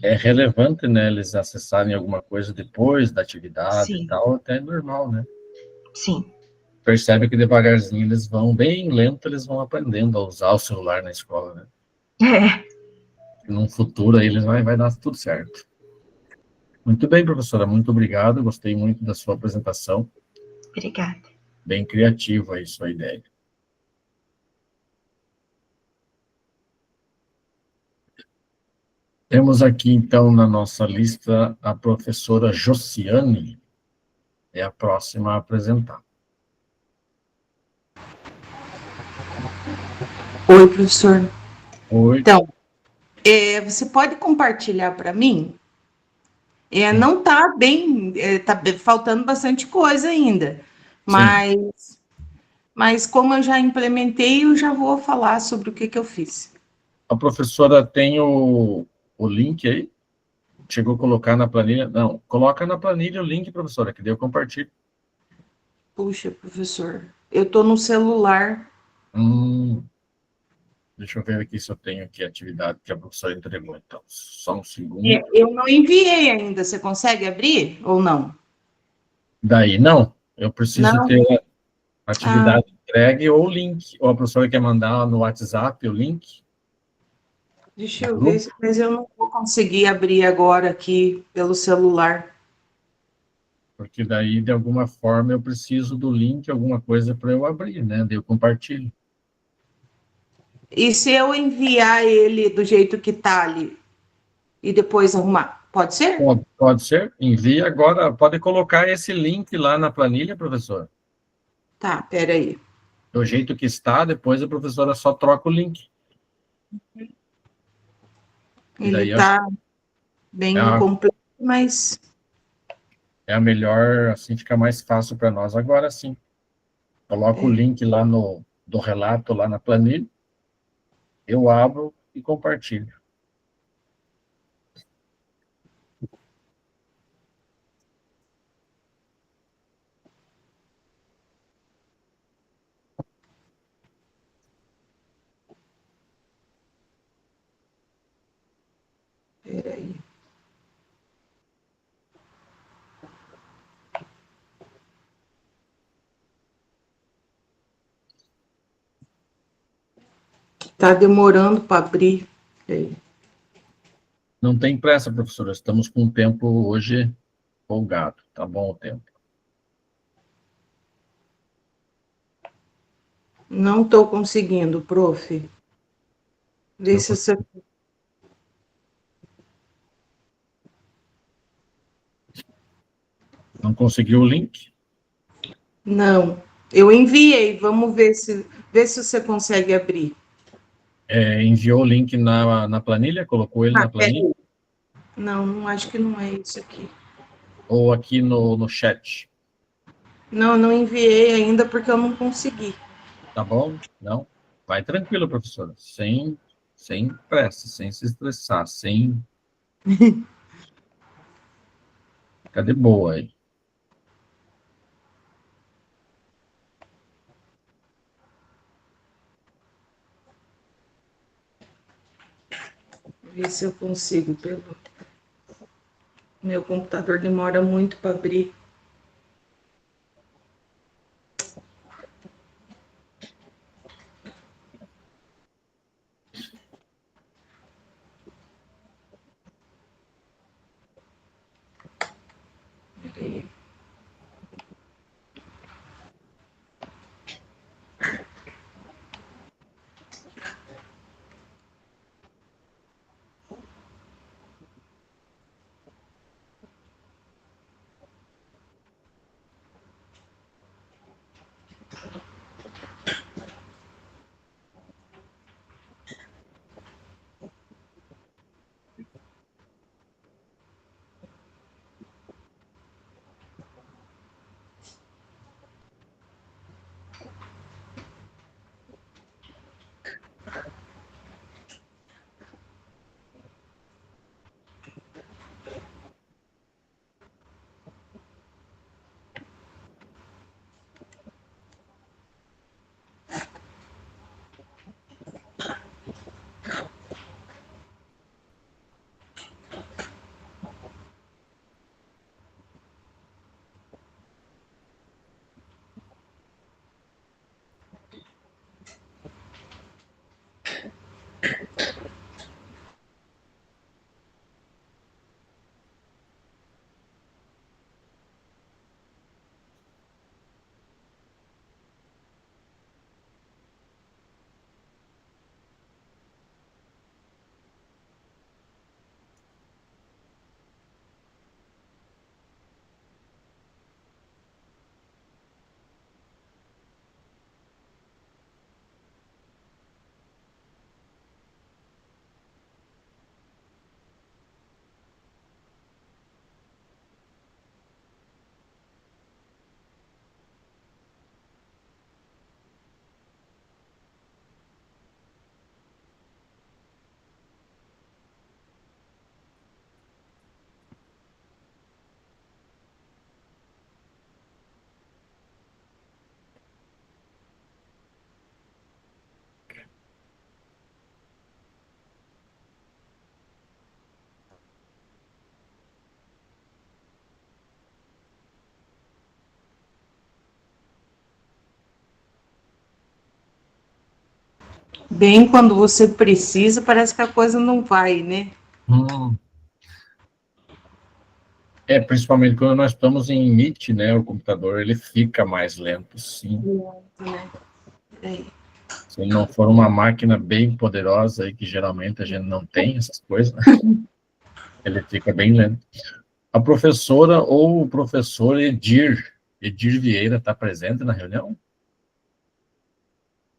É relevante, né, eles acessarem alguma coisa depois da atividade Sim. E tal, até é normal, né? Sim. Percebe que devagarzinho eles vão, bem lento, eles vão aprendendo a usar o celular na escola, né? No futuro aí eles vai dar tudo certo. Muito bem, professora, muito obrigado, gostei muito da sua apresentação. Obrigada. Bem criativa aí sua ideia. Temos aqui, então, na nossa lista, a professora Josiane, é a próxima a apresentar. Oi, professor. Oi. Então, você pode compartilhar para mim? Não está bem, está faltando bastante coisa ainda, mas como eu já implementei, eu já vou falar sobre o que eu fiz. A professora tem o link aí? Chegou a colocar na planilha? Não, coloca na planilha o link, professora, que daí eu compartilho. Puxa, professor, eu estou no celular. Deixa eu ver aqui se eu tenho aqui a atividade que a professora entregou, então. Só um segundo. Eu não enviei ainda, você consegue abrir ou não? Daí, não. Eu preciso Não? ter a atividade entregue ou o link. Ou a professora quer mandar no WhatsApp o link? Deixa eu ver, mas eu não vou conseguir abrir agora aqui pelo celular. Porque daí, de alguma forma, eu preciso do link, alguma coisa para eu abrir, né? Daí eu compartilho. E se eu enviar ele do jeito que está ali e depois arrumar, pode ser? Pode ser. Envia agora. Pode colocar esse link lá na planilha, professor. Tá, peraí. Do jeito que está, depois a professora só troca o link. Ele está bem incompleto, mas... É a melhor, assim fica mais fácil para nós. Agora sim. Coloca o link lá do relato, lá na planilha. Eu abro e compartilho. Peraí. Está demorando para abrir. Peraí. Não tem pressa, professora. Estamos com o tempo hoje folgado. Tá bom o tempo. Não estou conseguindo, prof. Vê se você... conseguiu o link? Não, eu enviei. Vamos ver se você consegue abrir. Enviou o link na planilha? Colocou ele na planilha? Peraí. Não, acho que não é isso aqui. Ou aqui no chat? Não, não enviei ainda porque eu não consegui. Tá bom? Não? Vai tranquilo, professora. Sem pressa, sem se estressar, sem... Fica de boa aí. Ver se eu consigo. Meu computador demora muito para abrir. Peraí. Bem, quando você precisa, parece que a coisa não vai, né? Hum. Principalmente quando nós estamos em Meet, né? O computador ele fica mais lento, sim. Né? É. Se ele não for uma máquina bem poderosa aí, que geralmente a gente não tem essas coisas, ele fica bem lento. A professora ou o professor Edir Vieira, está presente na reunião?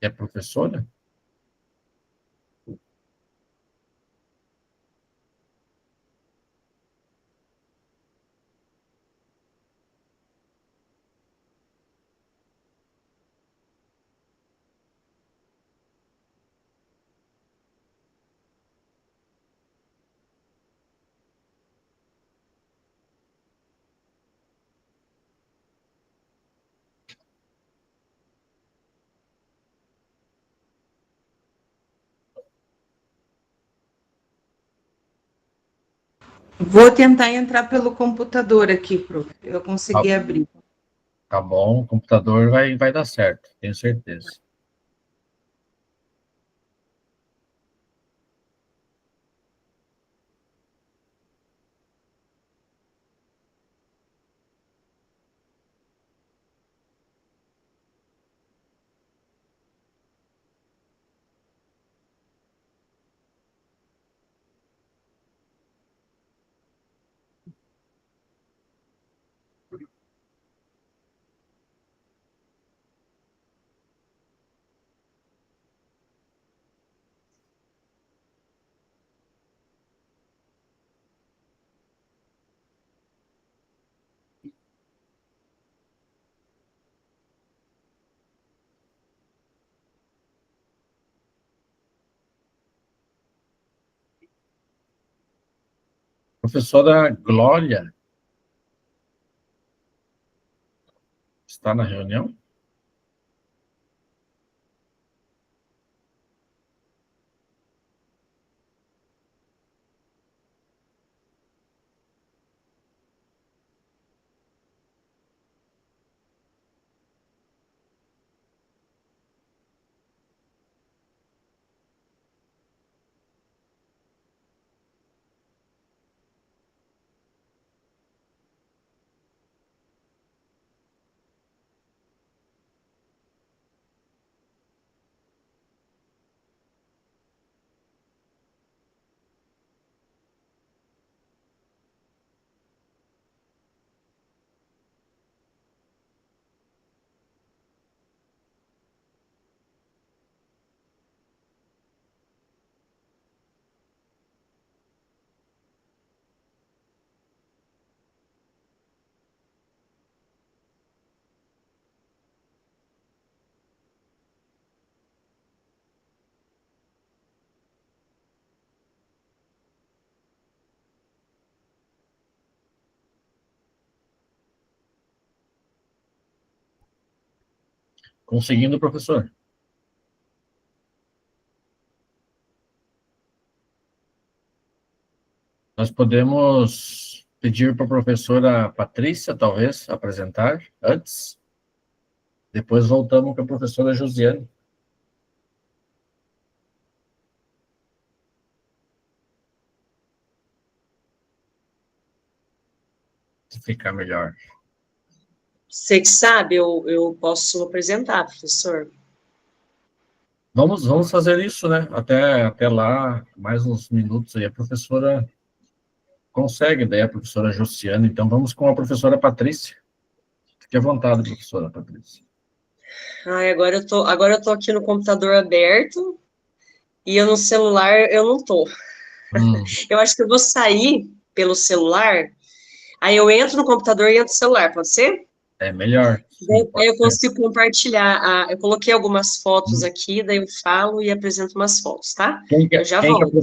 É professora? Vou tentar entrar pelo computador aqui, prof. Eu consegui abrir. Tá bom, o computador vai dar certo, tenho certeza. Professora Glória está na reunião? Conseguindo, professor? Nós podemos pedir para a professora Patrícia, talvez, apresentar antes. Depois voltamos com a professora Josiane. Se ficar melhor. Você que sabe, eu posso apresentar, professor. Vamos fazer isso, né? Até lá, mais uns minutos aí, a professora consegue, daí a professora Josiane. Então, vamos com a professora Patrícia. Fique à vontade, professora Patrícia. Ai, agora eu tô aqui no computador aberto e eu no celular eu não tô. Eu acho que eu vou sair pelo celular, aí eu entro no computador e entro no celular, pode ser? É melhor. Daí eu consigo compartilhar. Eu coloquei algumas fotos aqui, daí eu falo e apresento umas fotos, tá? Eu já volto.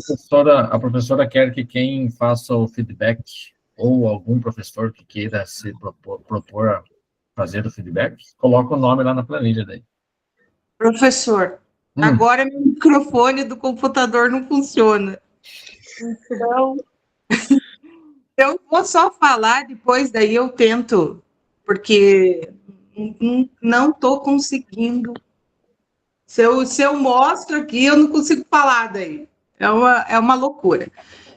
A professora quer que quem faça o feedback, ou algum professor que queira se propor a fazer o feedback, coloca o nome lá na planilha daí. Professor, agora meu microfone do computador não funciona. Então, eu vou só falar, depois daí eu tento, porque não estou conseguindo. Se eu mostro aqui, eu não consigo falar daí. É uma loucura.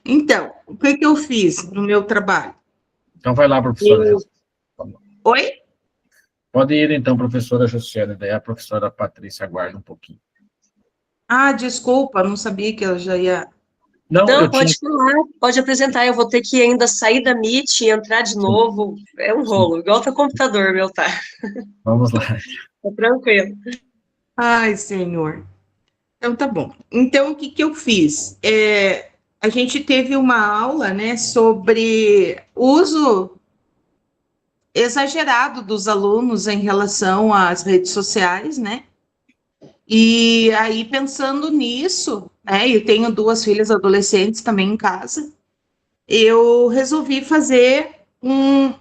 Então, o que eu fiz no meu trabalho? Então vai lá, professora. Oi? Pode ir, então, professora Josiane, daí a professora Patrícia aguarda um pouquinho. Ah, desculpa, não sabia que eu já ia... Não, pode falar, pode apresentar. Eu vou ter que ainda sair da Meet e entrar de novo. É um rolo, igual teu computador, meu, tá? Vamos lá. Tá tranquilo. Ai, senhor. Então, tá bom. Então, o que eu fiz? A gente teve uma aula, né, sobre uso exagerado dos alunos em relação às redes sociais, né? E aí, pensando nisso, né, eu tenho 2 filhas adolescentes também em casa, eu resolvi fazer um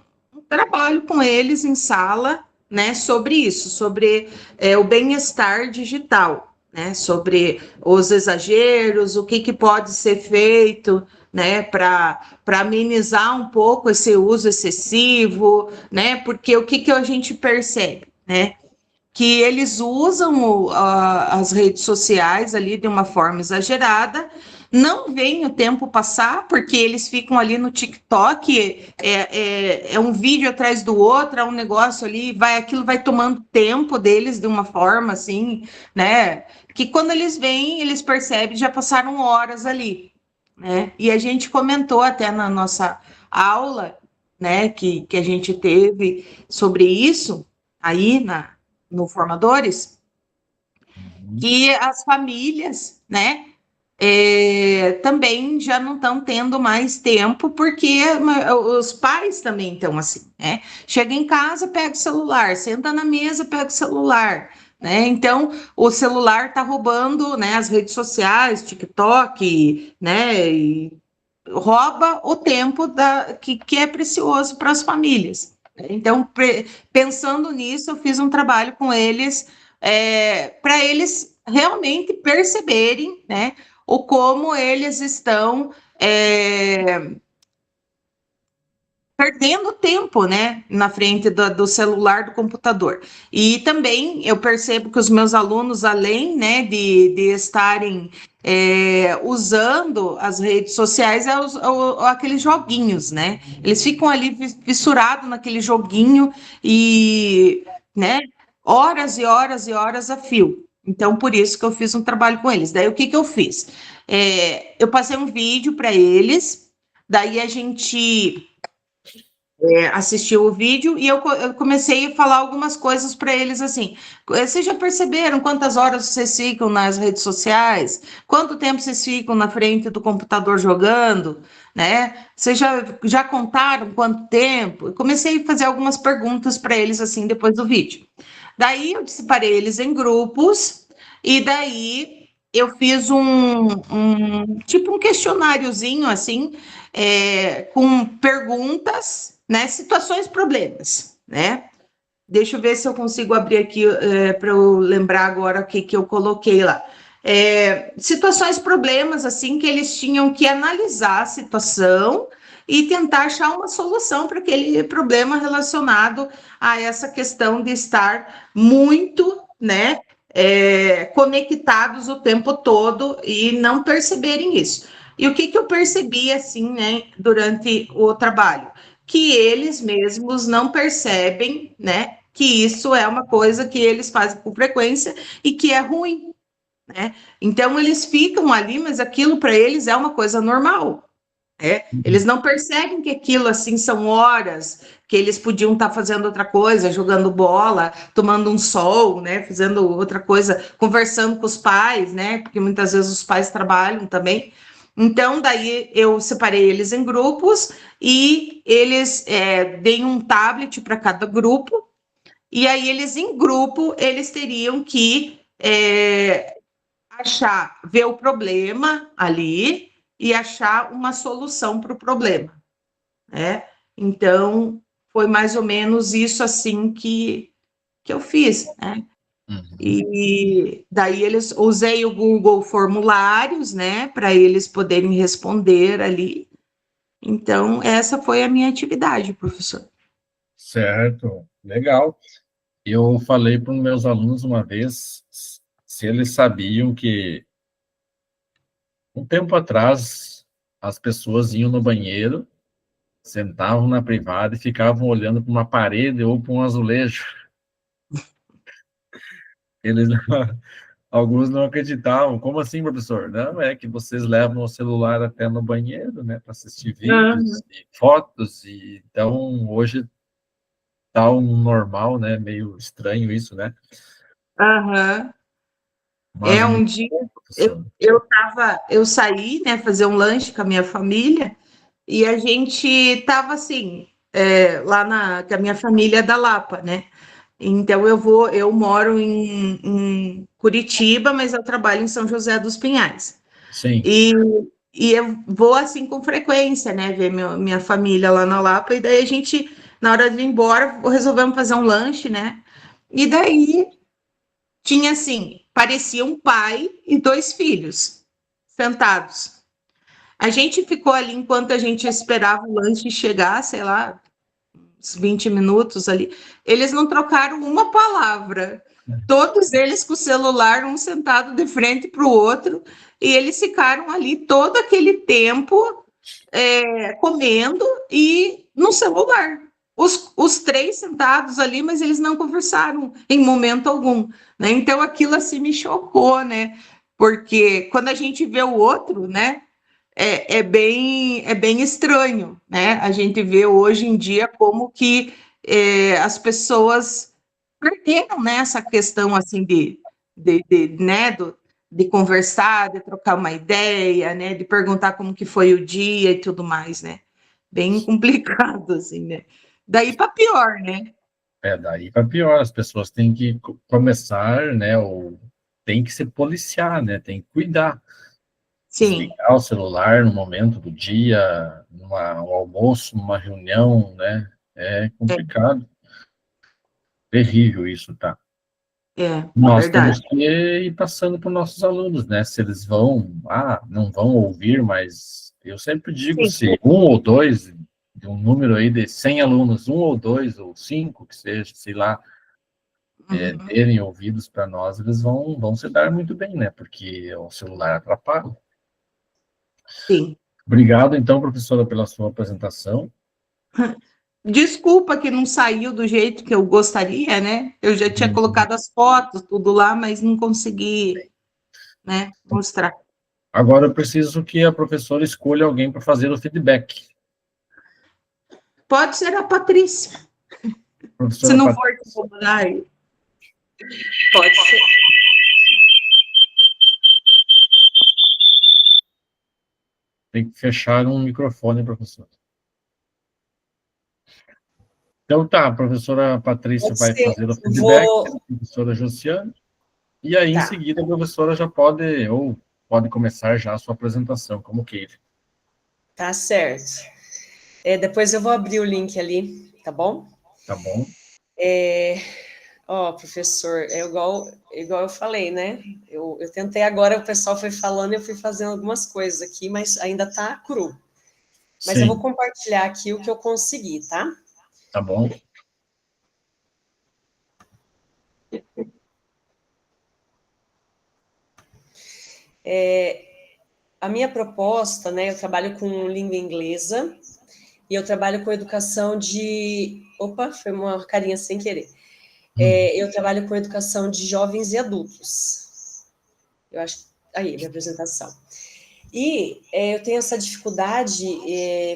trabalho com eles em sala, né, sobre isso, sobre o bem-estar digital, né, sobre os exageros, o que pode ser feito, né, para amenizar um pouco esse uso excessivo, né, porque o que a gente percebe, né, que eles usam as redes sociais ali de uma forma exagerada, não veem o tempo passar, porque eles ficam ali no TikTok, é um vídeo atrás do outro, é um negócio ali, aquilo vai tomando tempo deles de uma forma assim, né? Que quando eles veem, eles percebem, já passaram horas ali, né? E a gente comentou até na nossa aula, né, que a gente teve sobre isso, aí no Formadores, que as famílias, né, também já não estão tendo mais tempo, porque os pais também estão assim, né? Chega em casa, pega o celular, senta na mesa, pega o celular, né? Então, o celular está roubando, né, as redes sociais, TikTok, né, e rouba o tempo que é precioso para as famílias. Então, pensando nisso, eu fiz um trabalho com eles para eles realmente perceberem, né, o como eles estão perdendo tempo, né, na frente do celular, do computador. E também eu percebo que os meus alunos, além, né, de estarem usando as redes sociais, aqueles joguinhos, né? Eles ficam ali fissurados naquele joguinho e, né, horas e horas e horas a fio. Então, por isso que eu fiz um trabalho com eles. Daí, o que eu fiz? Eu passei um vídeo para eles, daí a gente assistiu o vídeo e eu comecei a falar algumas coisas para eles assim. Vocês já perceberam quantas horas vocês ficam nas redes sociais? Quanto tempo vocês ficam na frente do computador jogando? Né? Vocês já contaram quanto tempo? Eu comecei a fazer algumas perguntas para eles assim depois do vídeo. Daí eu separei eles em grupos e daí eu fiz tipo um questionáriozinho assim, com perguntas, né? Situações, problemas, né? Deixa eu ver se eu consigo abrir aqui para eu lembrar agora o que eu coloquei lá. Situações, problemas, assim, que eles tinham que analisar a situação e tentar achar uma solução para aquele problema relacionado a essa questão de estar muito, né, conectados o tempo todo e não perceberem isso. E o que eu percebi, assim, né, durante o trabalho? Que eles mesmos não percebem, né, que isso é uma coisa que eles fazem com frequência e que é ruim, né? Então, eles ficam ali, mas aquilo para eles é uma coisa normal. Eles não percebem que aquilo, assim, são horas que eles podiam estar fazendo outra coisa, jogando bola, tomando um sol, né, fazendo outra coisa, conversando com os pais, né, porque muitas vezes os pais trabalham também. Então, daí eu separei eles em grupos e eles dei um tablet para cada grupo, e aí eles, em grupo, eles teriam que ver o problema ali e achar uma solução para o problema, né? Então, foi mais ou menos isso assim que eu fiz, né? Uhum. E daí usei o Google Formulários, né, para eles poderem responder ali. Então, essa foi a minha atividade, professor. Certo, legal. Eu falei para os meus alunos uma vez se eles sabiam que um tempo atrás as pessoas iam no banheiro, sentavam na privada e ficavam olhando para uma parede ou para um azulejo. Eles alguns não acreditavam. Como assim, professor? Não, é que vocês levam o celular até no banheiro, né, para assistir vídeos e fotos, e então hoje tá um normal, né, meio estranho isso, né? Aham. Mas Um dia professor. eu saí, né, fazer um lanche com a minha família e a gente estava assim, lá que a minha família é da Lapa, né? Então eu moro em Curitiba, mas eu trabalho em São José dos Pinhais. Sim. E eu vou assim com frequência, né, ver minha família lá na Lapa, e daí a gente, na hora de ir embora, resolvemos fazer um lanche, né? E daí tinha assim, parecia um pai e 2 filhos sentados. A gente ficou ali enquanto a gente esperava o lanche chegar, sei lá, uns 20 minutos ali. Eles não trocaram uma palavra. Todos eles com o celular, um sentado de frente para o outro, e eles ficaram ali todo aquele tempo comendo e no celular. Os 3 sentados ali, mas eles não conversaram em momento algum, né? Então aquilo assim me chocou, né? Porque quando a gente vê o outro, né? É bem estranho, né? A gente vê hoje em dia como que as pessoas perderam, né, essa questão assim né, de conversar, de trocar uma ideia, né, de perguntar como que foi o dia e tudo mais, né? Bem complicado, assim, né? Daí para pior, né? Daí para pior, as pessoas têm que começar, né, ou tem que se policiar, né, tem que cuidar. Sim. Desligar o celular no momento do dia, um almoço, numa reunião, né? É complicado. Terrível isso, tá? Nós Verdade. temos que ir passando para os nossos alunos, né? Se eles vão, não vão ouvir, mas eu sempre digo, Sim. se um ou dois, de um número aí de 100 alunos, 1 ou 2 ou 5, que seja, sei lá, terem ouvidos para nós, eles vão se dar muito bem, né? Porque o celular atrapalha. Sim. Obrigado, então, professora, pela sua apresentação. Desculpa que não saiu do jeito que eu gostaria, né? Eu já tinha colocado as fotos, tudo lá, mas não consegui, né, mostrar. Agora eu preciso que a professora escolha alguém para fazer o feedback. Pode ser a Patrícia, se Professora não for Patrícia, incomodar. Pode ser. tem que fechar um microfone, professor. Então tá, a professora Patrícia Pode vai ser. fazer o Eu feedback, a vou. professora Josiane, e aí em Tá, seguida a professora já pode começar já a sua apresentação, como queira. tá certo. Depois eu vou abrir o link ali, tá bom? Tá bom? Ó, professor, igual eu falei, né? Eu tentei agora, o pessoal foi falando, eu fui fazendo algumas coisas aqui, mas ainda tá cru. Mas eu vou Sim, compartilhar aqui o que eu consegui, tá? tá bom. A minha proposta, né? Eu trabalho com língua inglesa e eu trabalho com educação de. Opa, foi uma carinha sem querer. Eu trabalho com educação de jovens e adultos. Eu acho. Aí, minha apresentação. E eu tenho essa dificuldade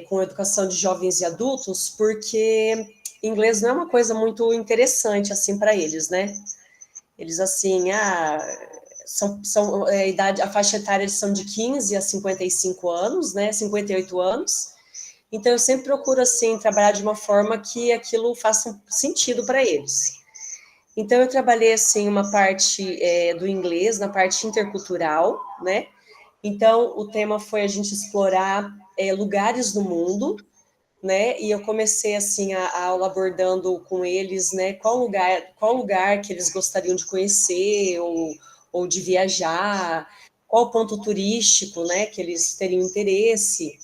com educação de jovens e adultos, porque inglês não é uma coisa muito interessante assim para eles, né? Eles assim, a faixa etária eles são de 15 a 55 anos, né? 58 anos. Então eu sempre procuro assim trabalhar de uma forma que aquilo faça sentido para eles. Então eu trabalhei assim uma parte do inglês, na parte intercultural, né? Então, o tema foi a gente explorar lugares do mundo, né? E eu comecei assim a aula abordando com eles, né? Qual lugar que eles gostariam de conhecer ou de viajar, qual ponto turístico, né? Que eles teriam interesse.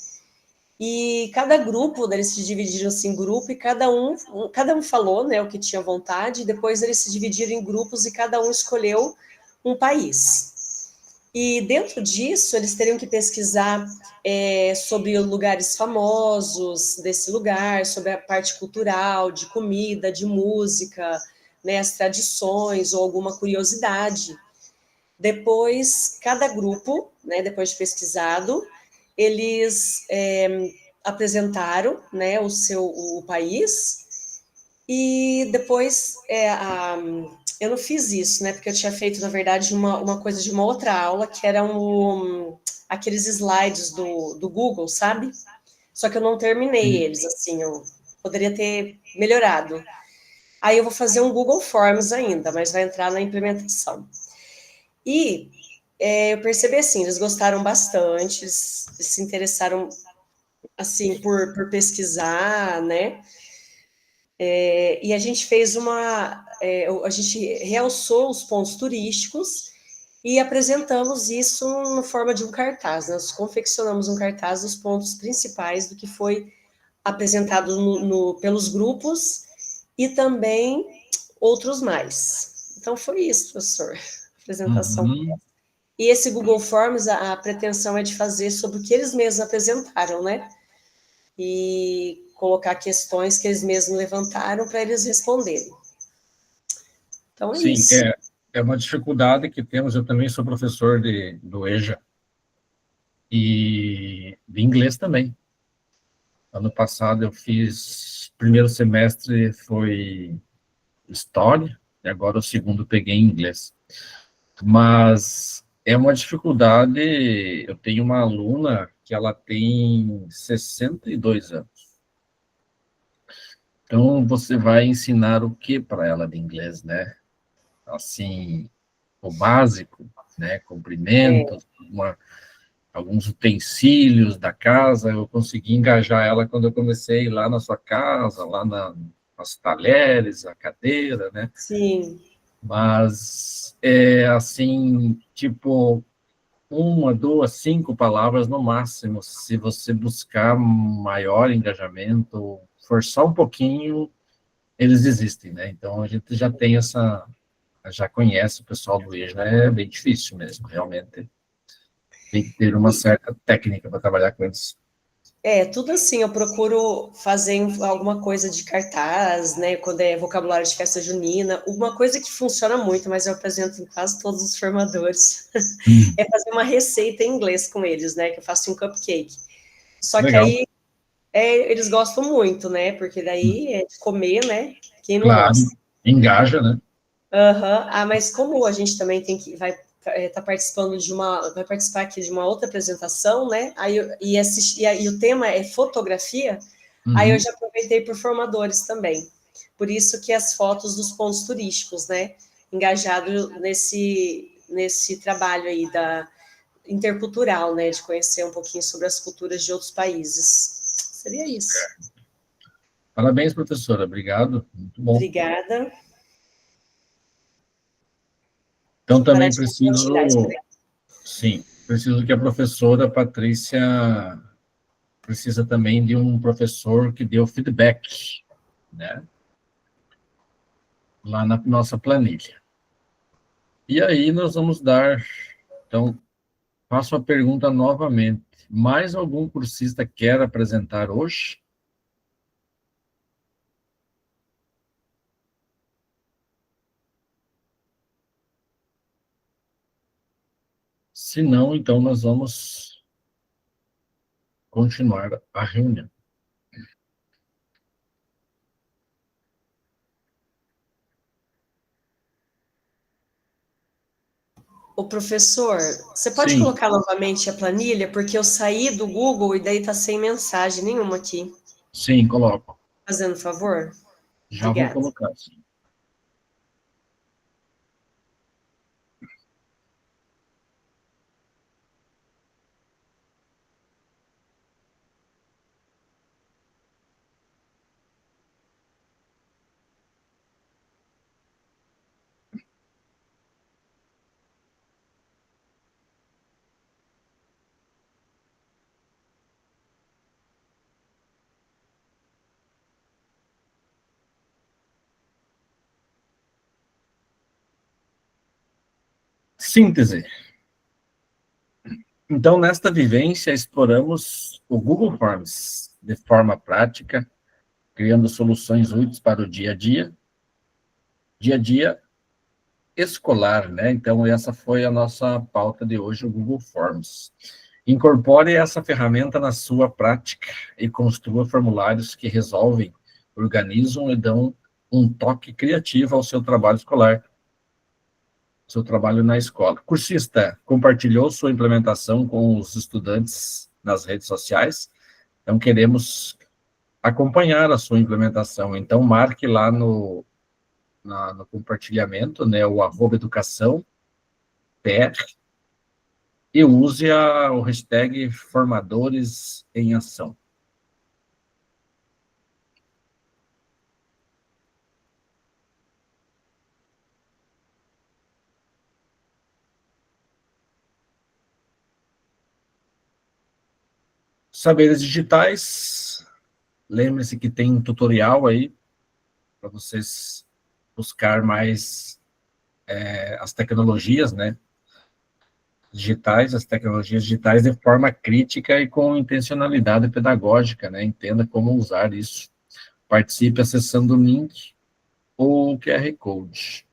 E cada grupo, eles se dividiram assim em grupo e cada um falou, né? O que tinha vontade. E depois eles se dividiram em grupos e cada um escolheu um país. E dentro disso, eles teriam que pesquisar sobre lugares famosos desse lugar, sobre a parte cultural, de comida, de música, né, as tradições ou alguma curiosidade. Depois, cada grupo, né, depois de pesquisado, eles apresentaram, né, o país e depois eu não fiz isso, né? Porque eu tinha feito, na verdade, uma coisa de uma outra aula, que eram aqueles slides do Google, sabe? Só que eu não terminei eles, assim, eu poderia ter melhorado. Aí eu vou fazer um Google Forms ainda, mas vai entrar na implementação. E eu percebi assim, eles gostaram bastante, eles se interessaram assim por pesquisar, né? E a gente fez a gente realçou os pontos turísticos e apresentamos isso na forma de um cartaz. Nós confeccionamos um cartaz dos pontos principais do que foi apresentado pelos grupos e também outros mais. Então foi isso, professor, apresentação. Uhum. E esse Google Forms, a pretensão é de fazer sobre o que eles mesmos apresentaram, né? E colocar questões que eles mesmos levantaram para eles responderem. Então é Sim, isso. é uma dificuldade que temos. Eu também sou professor do EJA e de inglês também. Ano passado eu fiz, primeiro semestre foi história, e agora o segundo peguei em inglês. Mas é uma dificuldade. Eu tenho uma aluna que ela tem 62 anos. Então, você vai ensinar o que para ela de inglês, né? Assim, o básico, né? Cumprimentos, alguns utensílios da casa, eu consegui engajar ela quando eu comecei lá na sua casa, lá nas talheres, a cadeira, né? Sim. Mas, assim, tipo, 1, 2, 5 palavras no máximo. Se você buscar maior engajamento, forçar um pouquinho, eles desistem, né? Então, a gente já tem já conhece o pessoal do EJA, é bem difícil mesmo, realmente. Tem que ter uma certa técnica para trabalhar com eles. Tudo assim, eu procuro fazer alguma coisa de cartaz, né, quando é vocabulário de festa junina. Uma coisa que funciona muito, mas eu apresento em quase todos os formadores, é fazer uma receita em inglês com eles, né, que eu faço um cupcake. Só que Legal. aí eles gostam muito, né, porque daí é de comer, né, quem não Claro, gosta. engaja, né? Aham. Ah, mas como a gente também vai estar participando vai participar aqui de uma outra apresentação, né? E o tema é fotografia, aí eu Uhum. já aproveitei por formadores também. Por isso que as fotos dos pontos turísticos, né? Engajado nesse trabalho aí da intercultural, né? De conhecer um pouquinho sobre as culturas de outros países. Seria isso. Parabéns, professora. Obrigado. Muito bom. Obrigada. Então, Deixa eu parar também de compartilhar isso. sim, preciso que a professora Patrícia precisa também de um professor que dê o feedback, né? Lá na nossa planilha. E aí nós vamos dar, então, faço a pergunta novamente. Mais algum cursista quer apresentar hoje? Se não, então nós vamos continuar a reunião. O professor, você pode Sim, colocar novamente a planilha, porque eu saí do Google e daí tá sem mensagem nenhuma aqui. sim, coloco. Fazendo favor? Já vou Obrigada. colocar, sim. Síntese. Então, nesta vivência, exploramos o Google Forms de forma prática, criando soluções úteis para o dia a dia escolar, né? Então, essa foi a nossa pauta de hoje, o Google Forms. Incorpore essa ferramenta na sua prática e construa formulários que resolvem, organizam e dão um toque criativo ao seu trabalho escolar, seu trabalho na escola. Cursista, compartilhou sua implementação com os estudantes nas redes sociais, então queremos acompanhar a sua implementação, então marque lá no compartilhamento, né, o @educação PR, e use o hashtag formadores em ação. Saberes digitais, lembre-se que tem um tutorial aí para vocês buscar mais as tecnologias, né, digitais, as tecnologias digitais de forma crítica e com intencionalidade pedagógica, né, entenda como usar isso. Participe acessando o link ou o QR Code.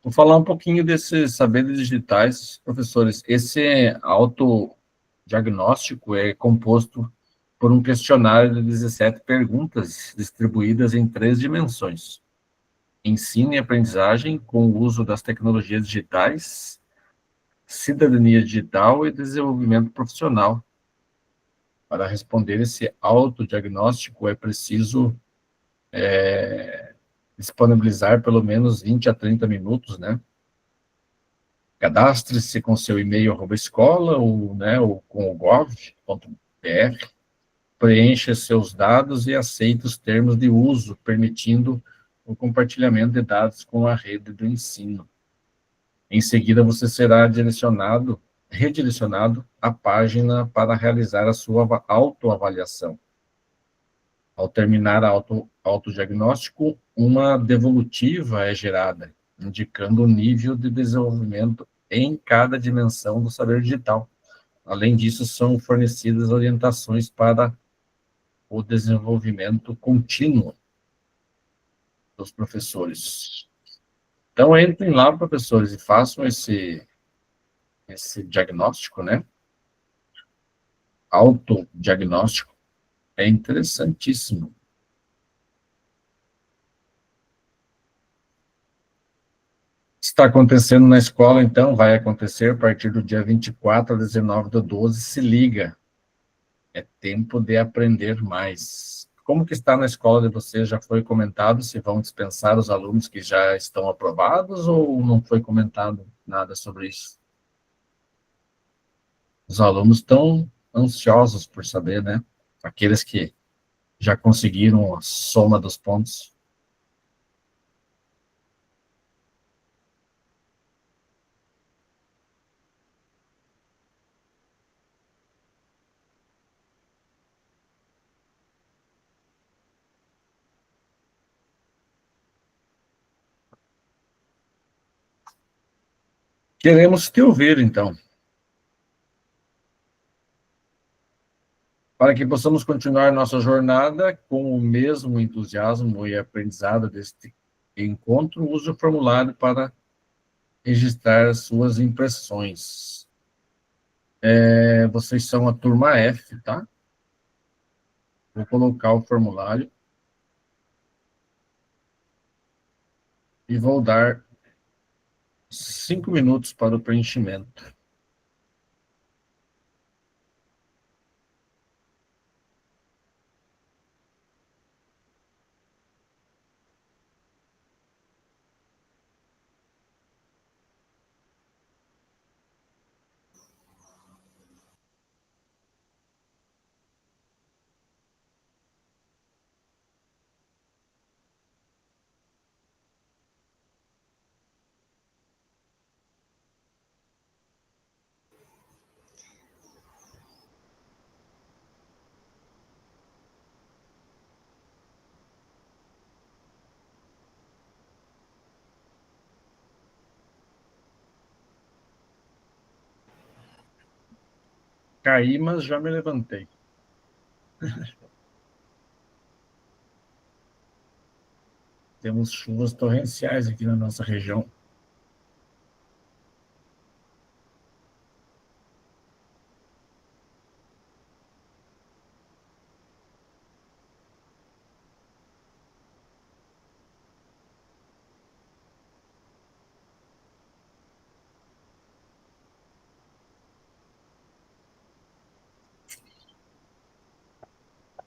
Vou falar um pouquinho desses saberes digitais, professores. Esse autodiagnóstico é composto por um questionário de 17 perguntas, distribuídas em 3 dimensões: ensino e aprendizagem com o uso das tecnologias digitais, cidadania digital e desenvolvimento profissional. Para responder esse autodiagnóstico, é preciso disponibilizar pelo menos 20 a 30 minutos, né? Cadastre-se com seu e-mail @escola ou, né, ou com o gov.br, preencha seus dados e aceite os termos de uso, permitindo o compartilhamento de dados com a rede do ensino. Em seguida, você será redirecionado à página para realizar a sua autoavaliação. Ao terminar o autodiagnóstico, uma devolutiva é gerada, indicando o nível de desenvolvimento em cada dimensão do saber digital. Além disso, são fornecidas orientações para o desenvolvimento contínuo dos professores. Então, entrem lá, professores, e façam esse diagnóstico, né? Autodiagnóstico é interessantíssimo. Está acontecendo na escola, então, vai acontecer a partir do dia 24 a 19/12, se liga. É tempo de aprender mais. Como que está na escola de vocês? Já foi comentado se vão dispensar os alunos que já estão aprovados ou não foi comentado nada sobre isso? Os alunos estão ansiosos por saber, né? Aqueles que já conseguiram a soma dos pontos. Queremos te ouvir, então, para que possamos continuar nossa jornada com o mesmo entusiasmo e aprendizado deste encontro. Use o formulário para registrar suas impressões. Vocês são a turma F, tá? Vou colocar o formulário e vou dar 5 minutos para o preenchimento. Caí, mas já me levantei. Temos chuvas torrenciais aqui na nossa região.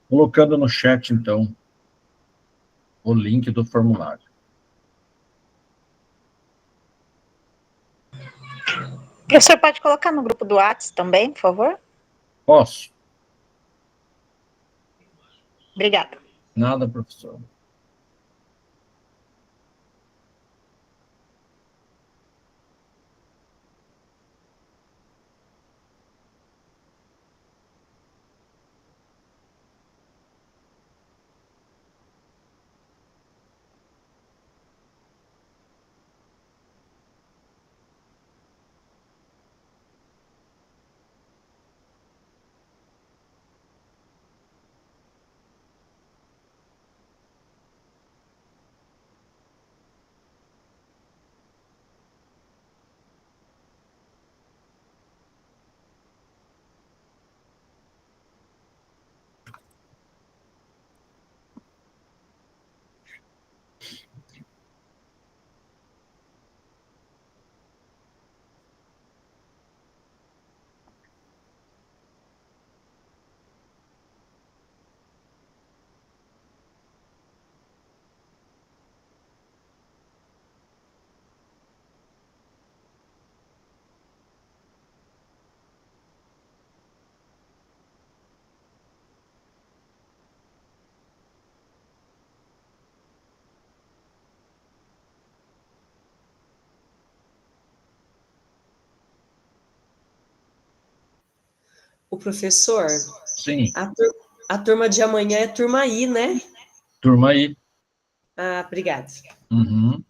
Colocando no chat, então, o link do formulário. Professor, pode colocar no grupo do Whats também, por favor? Posso? Obrigada. Nada, professor. O professor, Sim, a turma de amanhã é turma I, né? turma I. Ah, obrigada. Uhum.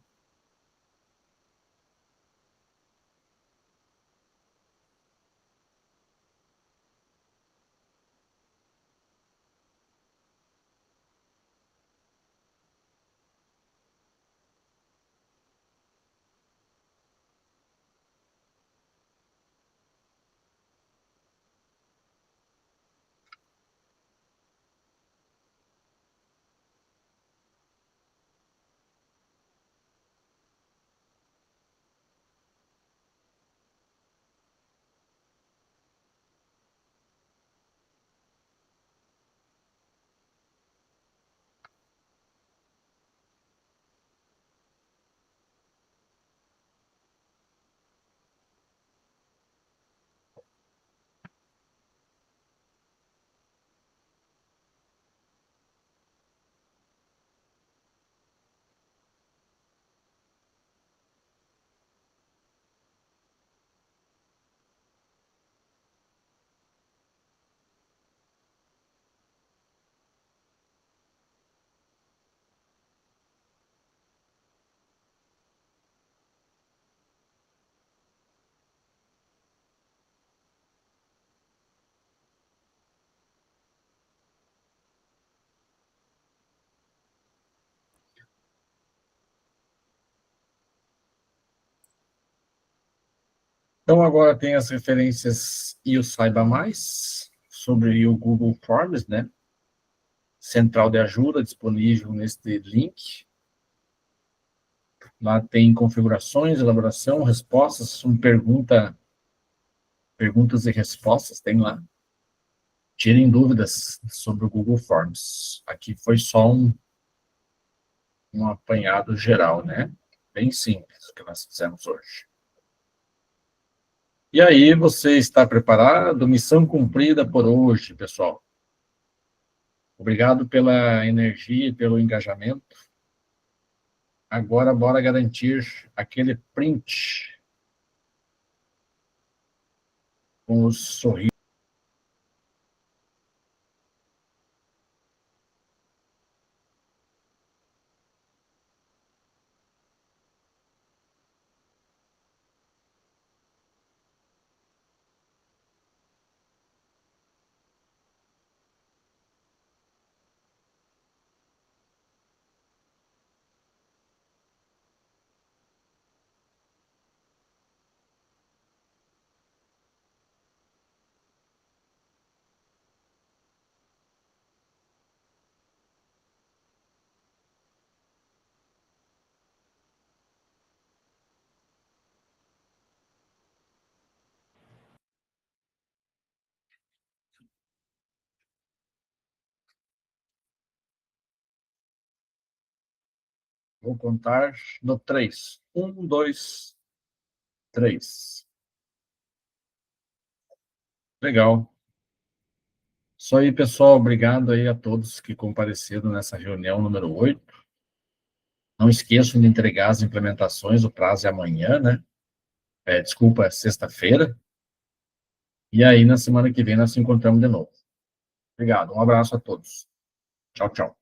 Então, agora tem as referências e o Saiba Mais sobre o Google Forms, né? Central de ajuda disponível neste link. Lá tem configurações, elaboração, respostas, perguntas e respostas, tem lá. Tirem dúvidas sobre o Google Forms. Aqui foi só um apanhado geral, né? Bem simples o que nós fizemos hoje. E aí, você está preparado? Missão cumprida por hoje, pessoal. Obrigado pela energia e pelo engajamento. Agora, bora garantir aquele print com os sorrisos. Vou contar no 3. 1, 2, 3. Legal. Isso aí, pessoal. Obrigado aí a todos que compareceram nessa reunião número 8. Não esqueçam de entregar as implementações, o prazo é amanhã, né? Desculpa, sexta-feira. E aí, na semana que vem, nós nos encontramos de novo. Obrigado. Um abraço a todos. Tchau, tchau.